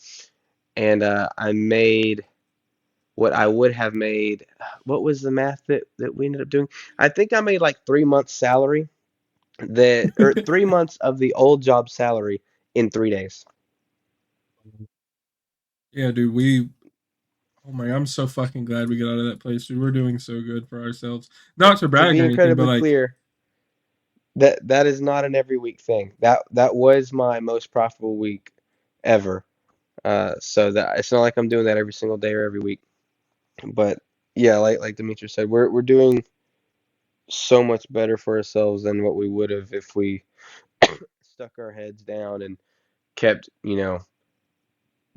and I made what I would have made. What was the math that we ended up doing? I think I made like 3 months salary, that or 3 months of the old job salary in 3 days. Yeah, dude, we oh my, I'm so fucking glad we got out of that place, dude. We're doing so good for ourselves. Not to To brag be or anything, but incredibly like clear, that is not an every week thing. That was my most profitable week ever. So that it's not like I'm doing that every single day or every week. But yeah, like Demetrius said, we're doing so much better for ourselves than what we would have if we stuck our heads down and kept,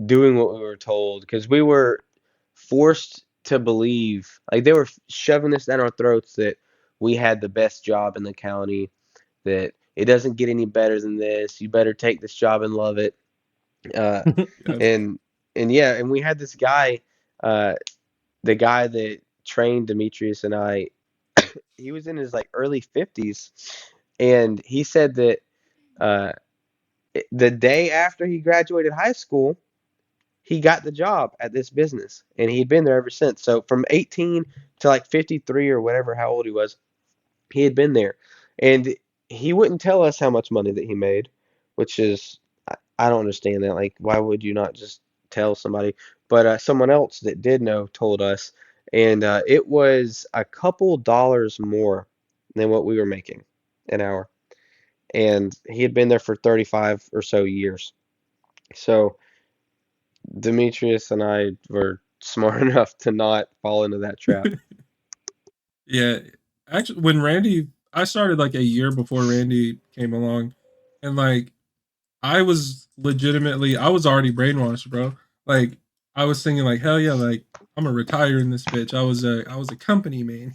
doing what we were told, because we were forced to believe, like they were shoving this down our throats, that we had the best job in the county, that it doesn't get any better than this. You better take this job and love it. Uh, yeah. and and yeah, and we had this guy, uh, the guy that trained Demetrius and I. He was in his like early 50s, and he said that uh, the day after he graduated high school, he got the job at this business, and he'd been there ever since. So from 18 to like 53 or whatever, how old he was, he had been there, and he wouldn't tell us how much money that he made, which is I don't understand that. Like, why would you not just tell somebody? But someone else that did know told us, and it was a couple dollars more than what we were making an hour, and he had been there for 35 or so years. So Demetrius and I were smart enough to not fall into that trap. Yeah, actually, when Randy, I started like a year before Randy came along, and like I was legitimately, I was already brainwashed, bro. Like I was thinking, like hell yeah, like I'm gonna retire in this bitch. I was a company man,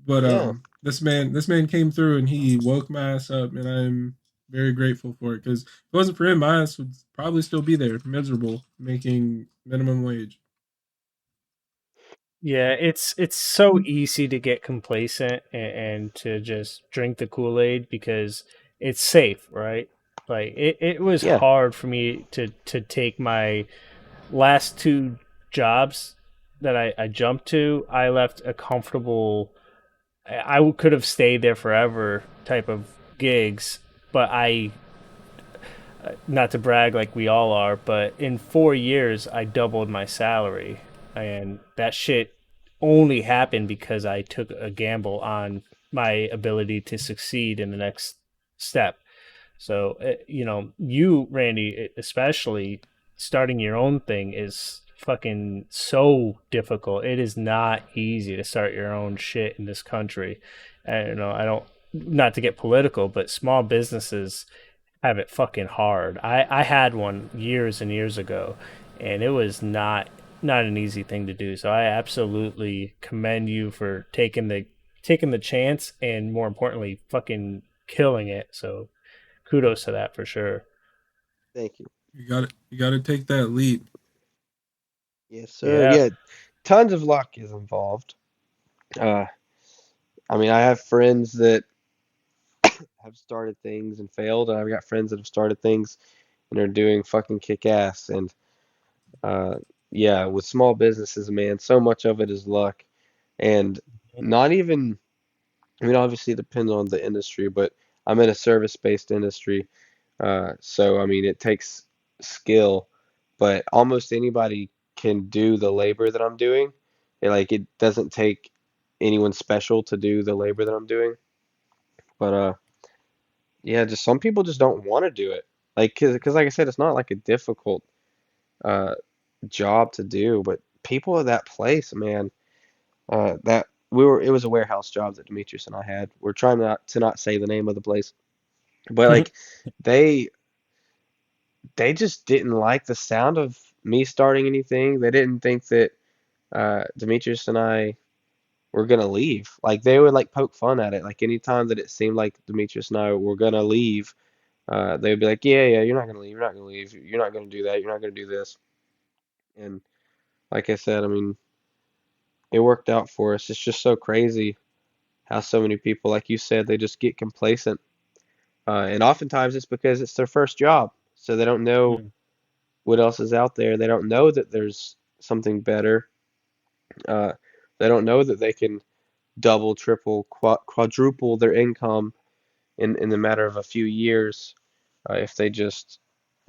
but Yeah. this man came through and he woke my ass up, and I'm very grateful for it because if it wasn't for him, my ass would probably still be there, miserable, making minimum wage. Yeah, it's so easy to get complacent and to just drink the Kool-Aid because it's safe, right? Like it was Yeah. hard for me to take my last two jobs that I jumped to. I left a comfortable, I could have stayed there forever type of gigs, but not to brag like we all are, but in 4 years I doubled my salary, and that shit only happened because I took a gamble on my ability to succeed in the next step. So you Randy, especially starting your own thing is fucking so difficult. It is not easy to start your own shit in this country. And, I don't, not to get political, but small businesses have it fucking hard. I had one years and years ago, and it was not an easy thing to do. So I absolutely commend you for taking the chance, and more importantly, fucking killing it. So kudos to that for sure. Thank you. You got to take that leap. Yes, sir. Yeah. Yeah. Tons of luck is involved. Uh, I mean, I have friends that have started things and failed, and I've got friends that have started things and are doing fucking kick ass. And uh, yeah, with small businesses, man, so much of it is luck, and not even. I mean, obviously, it depends on the industry, but I'm in a service-based industry, so I mean, it takes skill, but almost anybody can do the labor that I'm doing. Like, it doesn't take anyone special to do the labor that I'm doing. But yeah, just some people just don't want to do it. Like, cause like I said, it's not like a difficult uh job to do, but people at that place, man, that it was a warehouse job that Demetrius and I had. We're trying not say the name of the place, but like they they just didn't like the sound of me starting anything. They didn't think that Demetrius and I were gonna leave. Like they would like poke fun at it. Like anytime that it seemed like Demetrius and I were gonna leave, they would be like, "Yeah, yeah, you're not gonna leave. You're not gonna leave. You're not gonna do that. You're not gonna do this." And like I said, I mean, it worked out for us. It's just so crazy how so many people, like you said, they just get complacent. And oftentimes it's because it's their first job, so they don't know what else is out there. They don't know that there's something better. Uh, they don't know that they can double, triple, quadruple their income in the matter of a few years if they just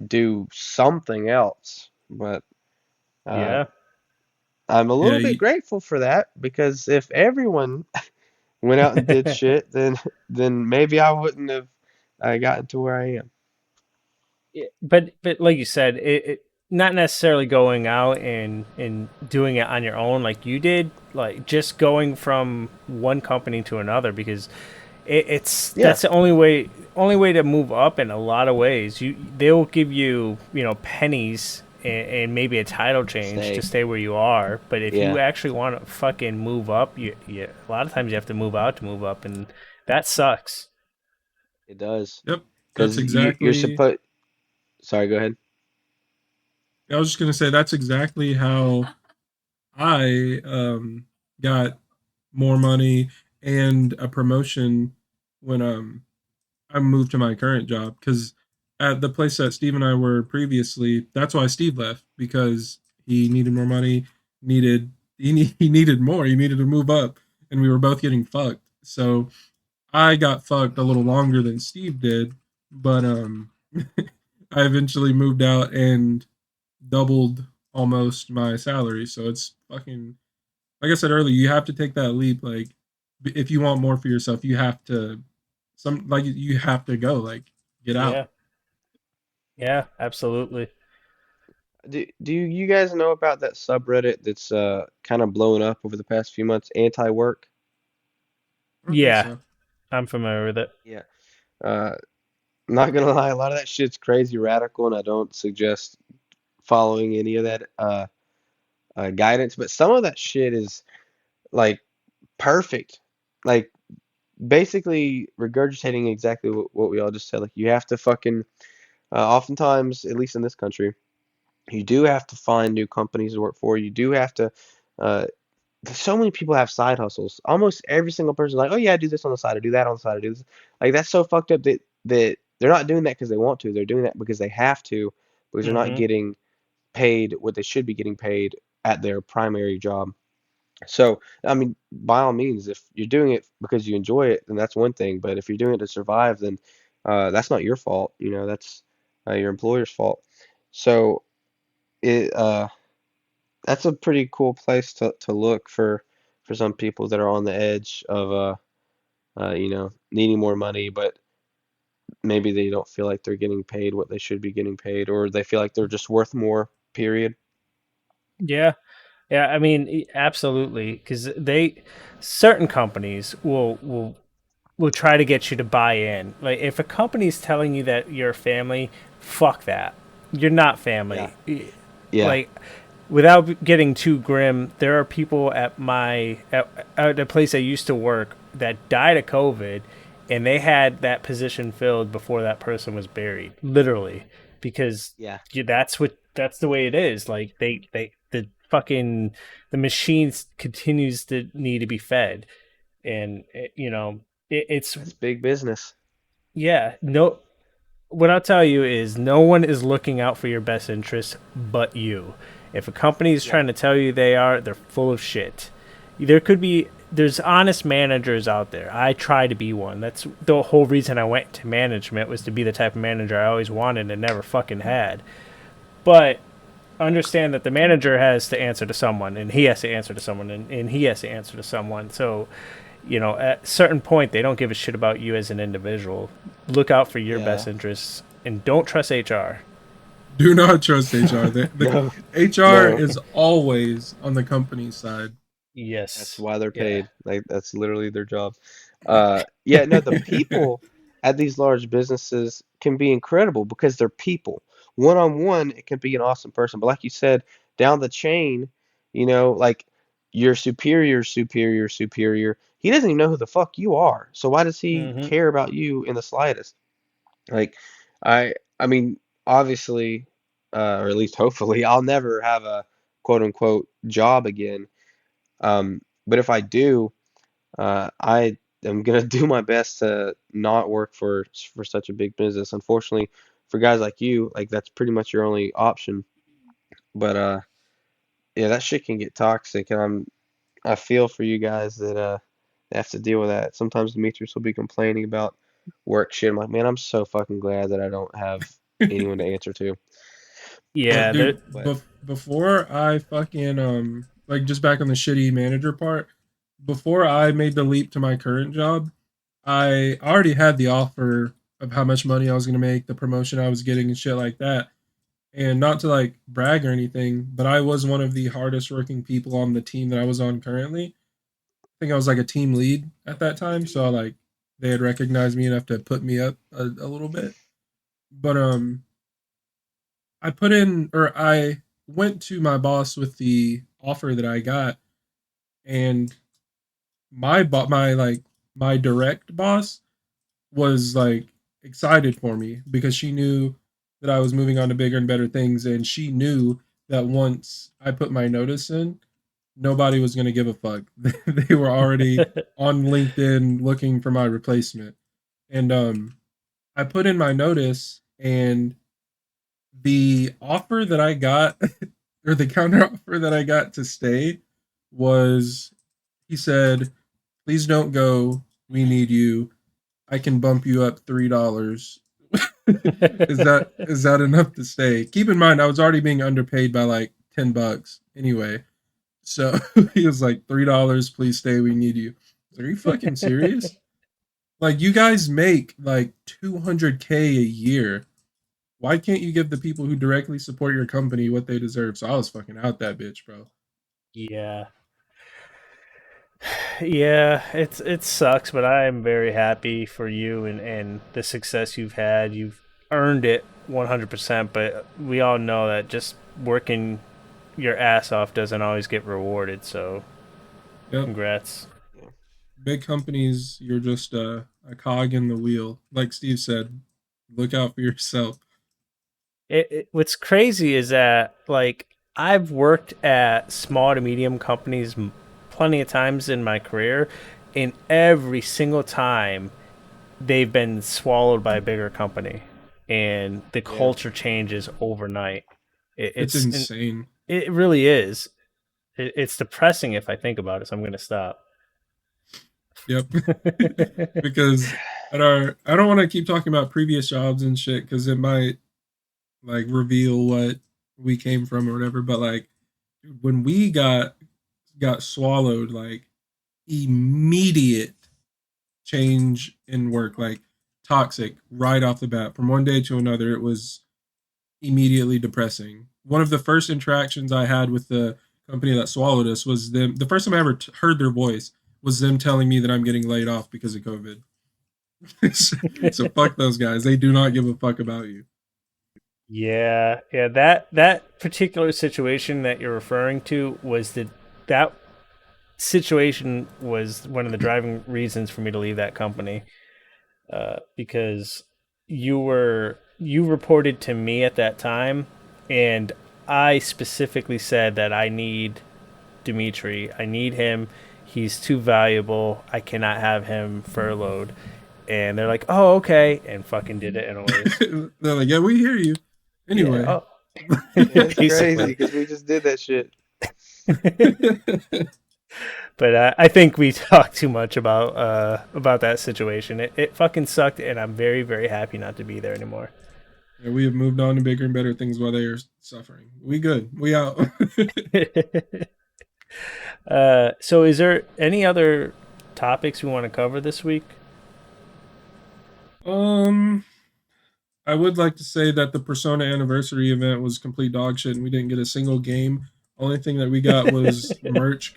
do something else. But uh, Yeah. I'm a Yeah, little bit grateful for that because if everyone went out and did shit, then maybe I wouldn't have gotten to where I am. Yeah, but like you said, it not necessarily going out and doing it on your own like you did, like just going from one company to another because it's Yeah, that's the only way to move up in a lot of ways. They'll give you pennies and maybe a title to change to stay. stay where you are, but if you Yeah, actually want to fucking move up, you a lot of times you have to move out to move up, and that sucks. it does. yep. That's Because you're exactly. supposed. Sorry, go ahead. I was just gonna say that's exactly how I got more money and a promotion when I moved to my current job because at the place that Steve and I were previously, that's why Steve left, because he needed more money, he needed more, he needed to move up, and we were both getting fucked. So I got fucked a little longer than Steve did, but I eventually moved out and doubled almost my salary. So it's fucking, like I said earlier, you have to take that leap. Like if you want more for yourself, you have to you have to go, like get out. Yeah. Yeah, absolutely. Do you guys know about that subreddit that's kind of blown up over the past few months, anti-work? I don't think Yeah, so. I'm familiar with it. Yeah. Uh, not gonna lie, a lot of that shit's crazy radical, and I don't suggest following any of that guidance. But some of that shit is like perfect, like basically regurgitating exactly what we all just said. Like you have to fucking oftentimes, at least in this country, you do have to find new companies to work for. You do have to. Uh, so many people have side hustles. Almost every single person is like, oh yeah, I do this on the side, I do that on the side, I do this. Like that's so fucked up that they're not doing that because they want to. They're doing that because they have to, because they're not Hmm. getting paid what they should be getting paid at their primary job. So, I mean, by all means, if you're doing it because you enjoy it, then that's one thing. But if you're doing it to survive, then that's not your fault. You know, that's your employer's fault. So, it that's a pretty cool place to look for some people that are on the edge of needing more money, but maybe they don't feel like they're getting paid what they should be getting paid, or they feel like they're just worth more, period. Yeah. Yeah, I mean, absolutely, because certain companies will try to get you to buy in. Like if a company's telling you that you're family, fuck that. You're not Yeah. family. Yeah. Like without getting too grim, there are people at the place I used to work that died of COVID, and they had that position filled before that person was buried, literally, because Yeah. that's the way it is. Like the fucking the machines continues to need to be fed, and it's That's big business. yeah, no, what I'll tell you is no one is looking out for your best interest but you. If a company is Yeah. trying to tell you they are, they're full of shit. There's honest managers out there. I try to be one. That's the whole reason I went to management, was to be the type of manager I always wanted and never fucking had. But understand that the manager has to answer to someone, and he has to answer to someone, and he has to answer to someone. So at a certain point, they don't give a shit about you as an individual. Look out for your best Yeah. interests and don't trust HR. Do not trust HR. The No. HR No. is always on the company side. That's Yes. why they're Yeah. paid. Like that's literally their job. Yeah, no, the people at these large businesses can be incredible because they're people. One on one, it can be an awesome person. But like you said, down the chain, like your superior, he doesn't even know who the fuck you are. So why does he Hmm. care about you in the slightest? Like, I mean, obviously, or at least hopefully, I'll never have a quote unquote job again. But if I do, I am gonna do my best to not work for such a big business. Unfortunately, for guys like you, like that's pretty much your only option. But yeah, that shit can get toxic, and I feel for you guys that have to deal with that. Sometimes Demetrius will be complaining about work shit. I'm like, man, I'm so fucking glad that I don't have anyone to answer to. Yeah. Dude, But before I fucking like just back on the shitty manager part, before I made the leap to my current job, I already had the offer of how much money I was gonna make, the promotion I was getting and shit like that. And not to like brag or anything, but I was one of the hardest working people on the team that I was on currently. I think I was like a team lead at that time, so like they had recognized me enough to put me up a little bit. But I went to my boss with the offer that I got, and my direct boss was like excited for me because she knew that I was moving on to bigger and better things, and she knew that once I put my notice in, nobody was going to give a fuck. They were already on LinkedIn looking for my replacement, and I put in my notice, and the offer that I got, or the counter offer that I got to stay, was he said, "Please don't go. We need you. I can bump you up $3. Is that enough to stay?" Keep in mind, I was already being underpaid by like $10 anyway. So he was like, $3, please stay. We need you. I was like, are you fucking serious? Like, you guys make like 200K a year. Why can't you give the people who directly support your company what they deserve? So I was fucking out that bitch, bro. Yeah. Yeah, it sucks, but I am very happy for you and the success you've had. You've earned it 100%, but we all know that just working your ass off doesn't always get rewarded, so Yep. congrats. Yeah. Big companies, you're just a cog in the wheel. Like Steve said, look out for yourself. What's crazy is that like I've worked at small to medium companies plenty of times in my career, and every single time they've been swallowed by a bigger company, and the Yeah. culture changes overnight. It, It's it's insane. it really is. It's depressing if I think about it. So I'm gonna stop. Yep. Because at our, I don't want to keep talking about previous jobs and shit because it might like reveal what we came from or whatever. But like when we got swallowed, like immediate change in work, like toxic right off the bat. From one day to another, it was immediately depressing. One of the first interactions I had with the company that swallowed us was them. The first time I ever heard their voice was them telling me that I'm getting laid off because of COVID. So fuck those guys. They do not give a fuck about you. Yeah, yeah. That particular situation that you're referring to was that situation was one of the driving reasons for me to leave that company. Because you reported to me at that time, and I specifically said that I need Dimitri. I need him. He's too valuable. I cannot have him furloughed. And they're like, "Oh, okay," and fucking did it anyways. They're like, yeah, we hear you. Yeah. Anyway. Oh, Yeah, it's crazy basically. because we just did that shit. But I think we talked too much about that situation. It fucking sucked, and I'm very very happy not to be there anymore. Yeah, we have moved on to bigger and better things while they are suffering. We good. We out. So, is there any other topics we want to cover this week? um, I would like to say that the Persona anniversary event was complete dog shit, and we didn't get a single game. Only thing that we got was merch,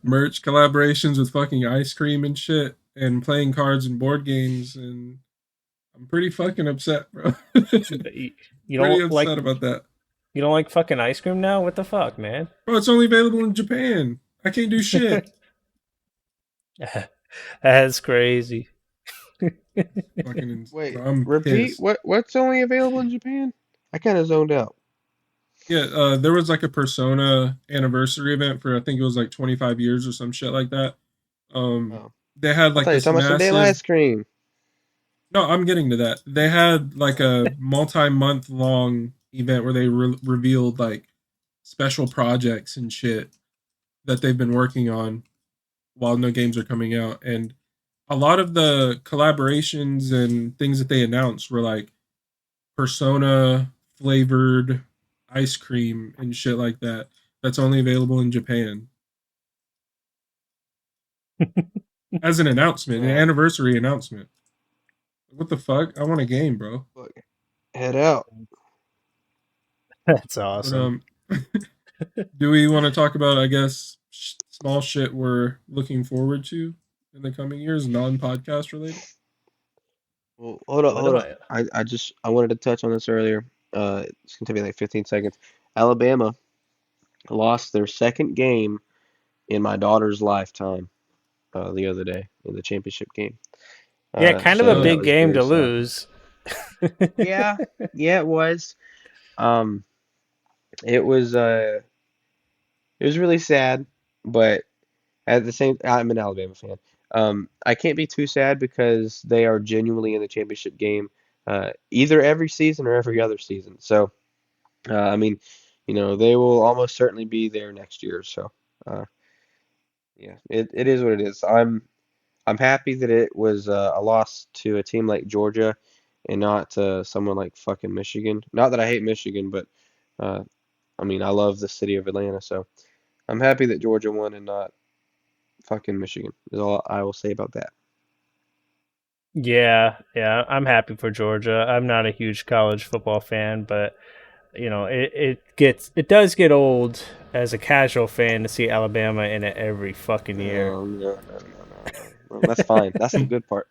merch collaborations with fucking ice cream and shit, and playing cards and board games. And I'm pretty fucking upset, bro. But you Pretty don't like upset about that. you don't like fucking ice cream now? What the fuck, man? Bro, it's only available in Japan. I can't do shit. That's crazy. Fucking, Wait, bro, I'm repeat. pissed. What's only available in Japan? I kind of zoned out. Yeah, there was like a Persona anniversary event for I think it was like 25 years or some shit like that. Um, Oh, they had I like thought you were this talking about some damn massive. ice cream. No, I'm getting to that. They had like a multi-month long event where they revealed like special projects and shit that they've been working on while no games are coming out, and a lot of the collaborations and things that they announced were like Persona flavored ice cream and shit like that. That's only available in Japan as an announcement, an Man, anniversary announcement. What the fuck? I want a game, bro. look, head out. That's But awesome. do we want to talk about? I guess small shit we're looking forward to in the coming years, non-podcast related. Well, hold up, What hold am up. I? I wanted to touch on this earlier. It's gonna take me like 15 seconds. Alabama lost their second game in my daughter's lifetime the other day in the championship game. Yeah, kind of a So Suck. that big was game very to sad. lose. Yeah, yeah, it was. Um, it was it was really sad, but at the same, I'm an Alabama fan. I can't be too sad because they are genuinely in the championship game. either every season or every other season. So, I mean, they will almost certainly be there next year. So, uh, yeah, it is what it is. I'm happy that it was a loss to a team like Georgia and not to someone like fucking Michigan. Not that I hate Michigan, but uh, I mean, I love the city of Atlanta, so I'm happy that Georgia won and not fucking Michigan, is all I will say about that. Yeah, yeah, I'm happy for Georgia. I'm not a huge college football fan, but it does get old as a casual fan to see Alabama in it every fucking year. No, no, no, no, no, no. Well, that's fine. That's the good part.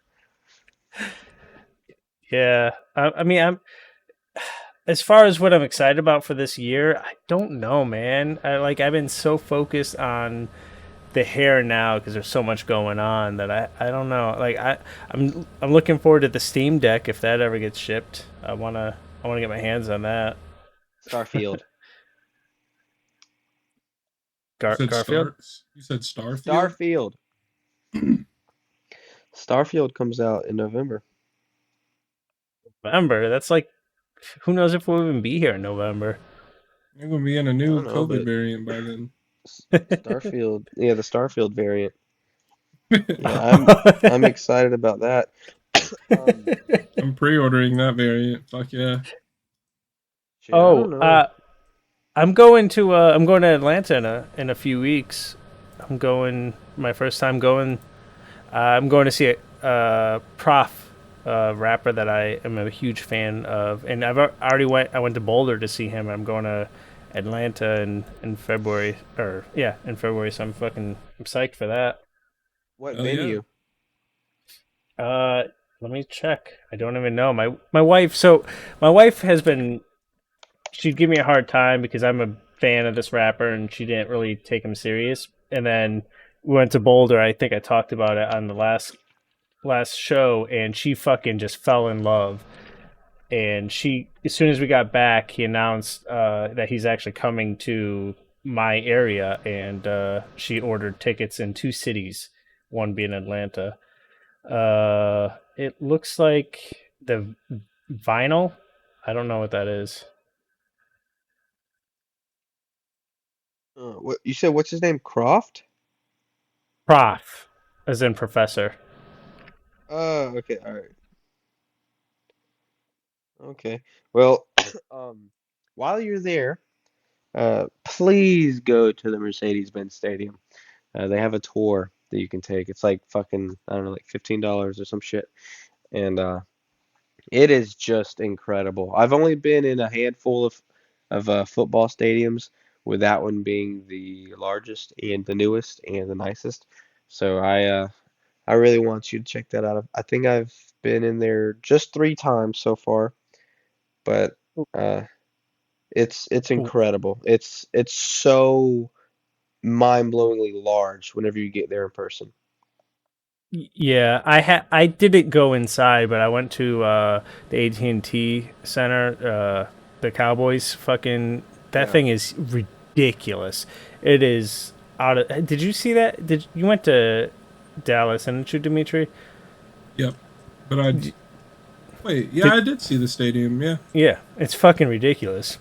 Yeah, I mean, I'm as far as what I'm excited about for this year, I don't know, man. I've been so focused on the hair now because there's so much going on that I don't know. I'm looking forward to the Steam Deck if that ever gets shipped. I wanna get my hands on that. Starfield. You said Garfield. You said Starfield. Starfield. Starfield comes out in November. November. That's like, who knows if we'll even be here in November. You're gonna be in a I new don't know, COVID but variant by then. Starfield, yeah, the Starfield variant. Yeah, I'm Oh. I'm excited about that. Um, I'm pre-ordering that variant. Fuck yeah. shit, I don't know. I'm going to Atlanta in a few weeks. I'm going my first time going. I'm going to see a Prof, rapper that I am a huge fan of, and already went. I went to Boulder to see him. I'm going to Atlanta in February, or yeah, in February. So I'm psyched for that. What Hell yeah. venue? Uh, Let me check. I don't even know. My wife. So my wife has been. She'd give me a hard time because I'm a fan of this rapper, and she didn't really take him serious. And then we went to Boulder. I think I talked about it on the last show, and she fucking just fell in love. And as soon as we got back, he announced that he's actually coming to my area, and she ordered tickets in two cities, one being Atlanta. It looks like the vinyl. I don't know what that is. What you said? What's his name? Croft? Prof, as in professor. Oh, okay, all right, okay. Well, um, while you're there, please go to the Mercedes-Benz Stadium. They have a tour that you can take. It's like fucking, I don't know, like $15 or some shit, and it is just incredible. I've only been in a handful of football stadiums, with that one being the largest and the newest and the nicest. So I really want you to check that out. I think I've been in there just 3 times so far, but uh, it's incredible. It's so mind-blowingly large whenever you get there in person. Yeah, I didn't go inside, but I went to the AT&T Center. The Cowboys fucking that Yeah. thing is ridiculous. It is out of. Did you see that? Did you went to Dallas, didn't you, Dimitri? Yep. But I D- wait. Yeah, Did, I did see the stadium. Yeah. yeah, it's fucking ridiculous.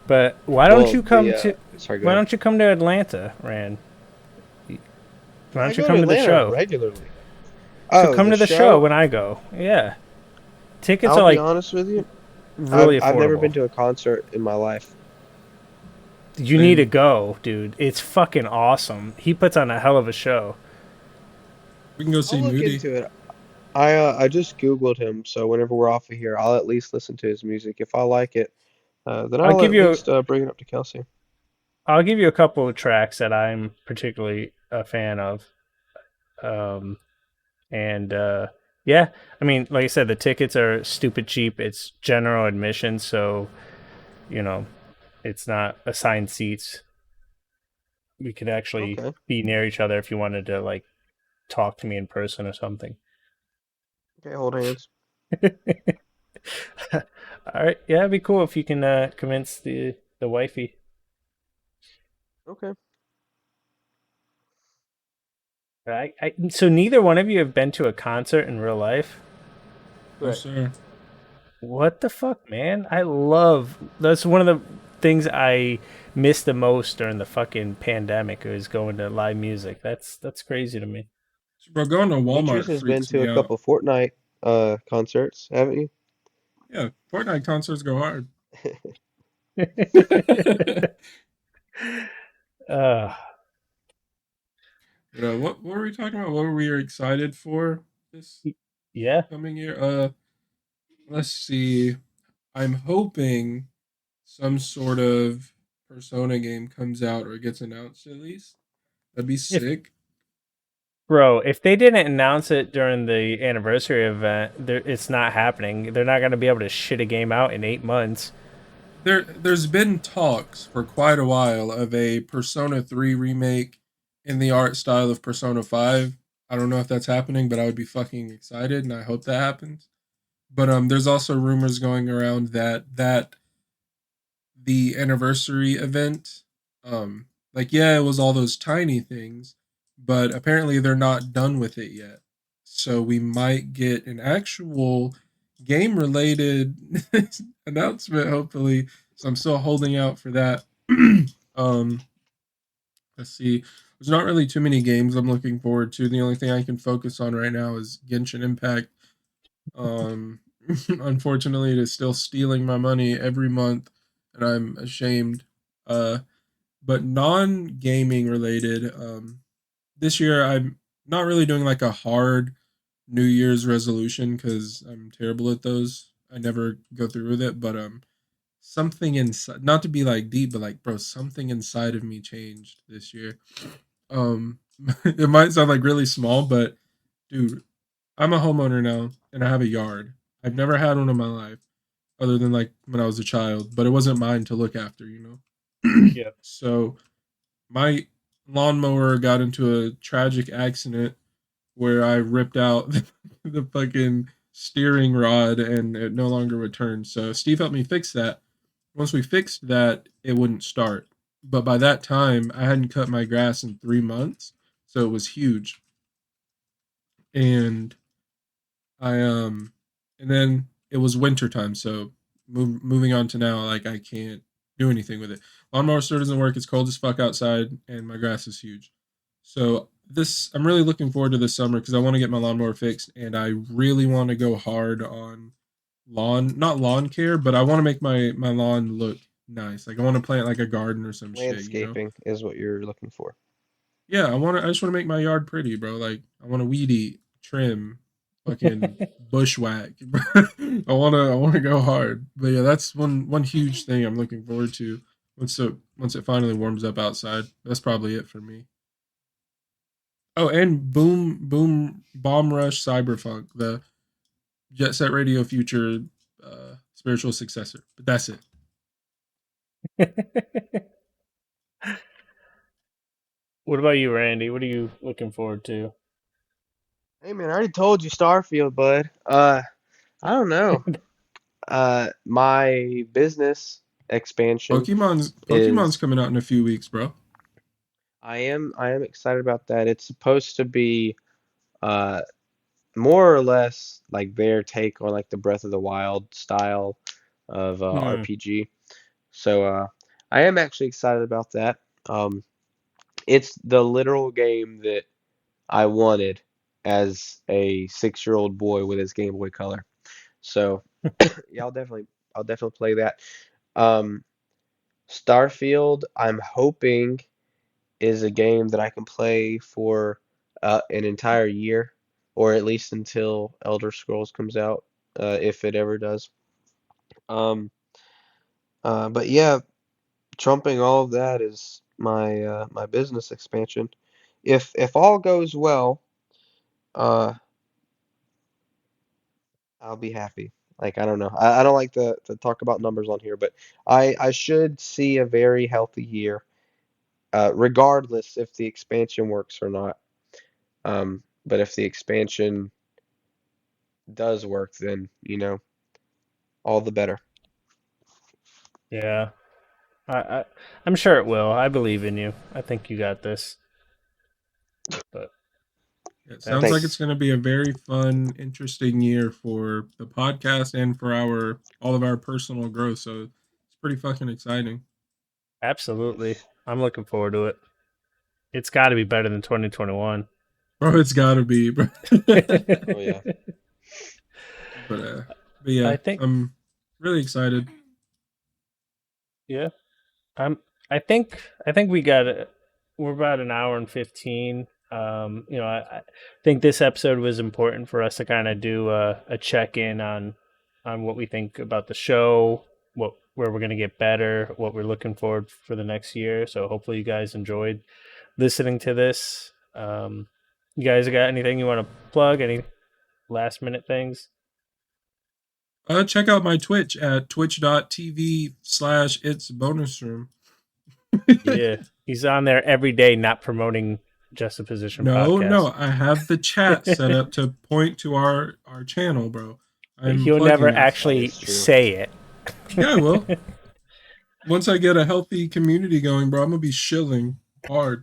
But why don't Well, you come to sorry, go why ahead. don't you come to Atlanta, Rand? Why I don't you go to come to the Atlanta show? regularly. So Oh, come the to the show show? when I go. Yeah, tickets I'll are be like honest with you. really I've never been affordable. to a concert in my life. You need to Same. go, dude. It's fucking awesome. He puts on a hell of a show. We can go I'll see look Moody. into it. I just Googled him, so whenever we're off of here, I'll at least listen to his music. If I like it, then I'll I'll give at you least bring it up to Kelsey. I'll give you a couple of tracks that I'm particularly a fan of. Um and yeah, I mean, like I said, the tickets are stupid cheap. It's general admission, so you know, it's not assigned seats. We could actually Okay. be near each other if you wanted to like talk to me in person or something. Okay, hold hands. All right, yeah, it'd be cool if you can convince the wifey. Okay. So neither one of you have been to a concert in real life. No, Right. sir. What the fuck, man? That's one of the things I missed the most during the fucking pandemic is going to live music. That's crazy to me. Bro, going to Demetrius Walmart has been freaks to me a out. couple Fortnite concerts, haven't you? Yeah, Fortnite concerts go hard. uh, But what were we talking about? What were we excited for this yeah. coming year? Let's see. I'm hoping some sort of Persona game comes out or gets announced at least. That'd be If sick. Bro, if they didn't announce it during the anniversary event, it's not happening. They're not going to be able to shit a game out in 8 months. There's been talks for quite a while of a Persona 3 remake in the art style of Persona 5. I don't know if that's happening, but I would be fucking excited and I hope that happens. But there's also rumors going around that the anniversary event, like yeah, it was all those tiny things, but apparently they're not done with it yet. So we might get an actual game related announcement, hopefully. So I'm still holding out for that. um, let's see. There's not really too many games I'm looking forward to. The only thing I can focus on right now is Genshin Impact. Um, Unfortunately, it is still stealing my money every month, and I'm ashamed. Uh, but non-gaming related, this year I'm not really doing like a hard New Year's resolution because I'm terrible at those. I never go through with it, but something inside, not to be like deep, but like, bro, something inside of me changed this year. Um, it might sound like really small, but dude, I'm a homeowner now and I have a yard. I've never had one in my life other than like when I was a child, but it wasn't mine to look after, you know? Yep. So my lawnmower got into a tragic accident where I ripped out the fucking steering rod and it no longer would turn. So Steve helped me fix that. Once we fixed that, it wouldn't start. But by that time, I hadn't cut my grass in 3 months, so it was huge. And I and then it was winter time, so moving on to now, like I can't do anything with it. Lawnmower still doesn't work. It's cold as fuck outside, and my grass is huge. So this, I'm really looking forward to this summer because I want to get my lawnmower fixed, and I really want to go hard on not lawn care, but I want to make my lawn look nice. Like I want to plant like a garden or some shit, you know? Landscaping is what you're looking for. Yeah, I just want to make my yard pretty, bro. Like I want to weed eat, trim, fucking bushwhack. I want to go hard. But yeah, that's one huge thing I'm looking forward to once it finally warms up outside. That's probably it for me. Oh, and Boom Bomb Rush Cyberpunk, the Jet Set Radio Future spiritual successor. But that's it. What about you, Randy? What are you looking forward to? Hey man, I already told you Starfield, bud. I don't know. My business expansion Pokemon's is coming out in a few weeks, bro. I am excited about that. It's supposed to be uh more or less like their take on like the Breath of the Wild style of Hmm. RPG. So I am actually excited about that. It's the literal game that I wanted as a 6-year-old boy with his Game Boy Color. So yeah, I'll definitely play that. Um, Starfield, I'm hoping is a game that I can play for an entire year, or at least until Elder Scrolls comes out, if it ever does. Um, but yeah, trumping all of that is my business expansion. If all goes well, uh, I'll be happy. Like I don't know, I don't like to talk about numbers on here, but I should see a very healthy year, regardless if the expansion works or not. But if the expansion does work, then all the better. Yeah. I I'm sure it will. I believe in you. I think you got this. But It sounds like Thanks. it's going to be a very fun, interesting year for the podcast and for all of our personal growth. So it's pretty fucking exciting. Absolutely. I'm looking forward to it. It's got to be better than 2021. Bro, it's got to be. Bro. Oh yeah. But yeah, I think I'm really excited. yeah. I think we're about an hour and 15. I think this episode was important for us to kind of do a check in on what we think about the show, where we're gonna get better, what we're looking forward for the next year. So hopefully you guys enjoyed listening to this. You guys got anything you want to plug? Any last minute things? Check out my Twitch at twitch.tv/its bonus room. Yeah, he's on there every day, not promoting Just a Position No, podcast. I have the chat set up to point to our channel, bro. He'll plugging never it. actually That is true. say it. Yeah, I will. Once I get a healthy community going, bro, I'm gonna be shilling hard.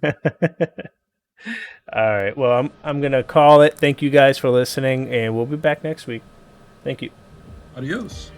All right. Well, I'm gonna call it. Thank you guys for listening, and we'll be back next week. Thank you. Adios.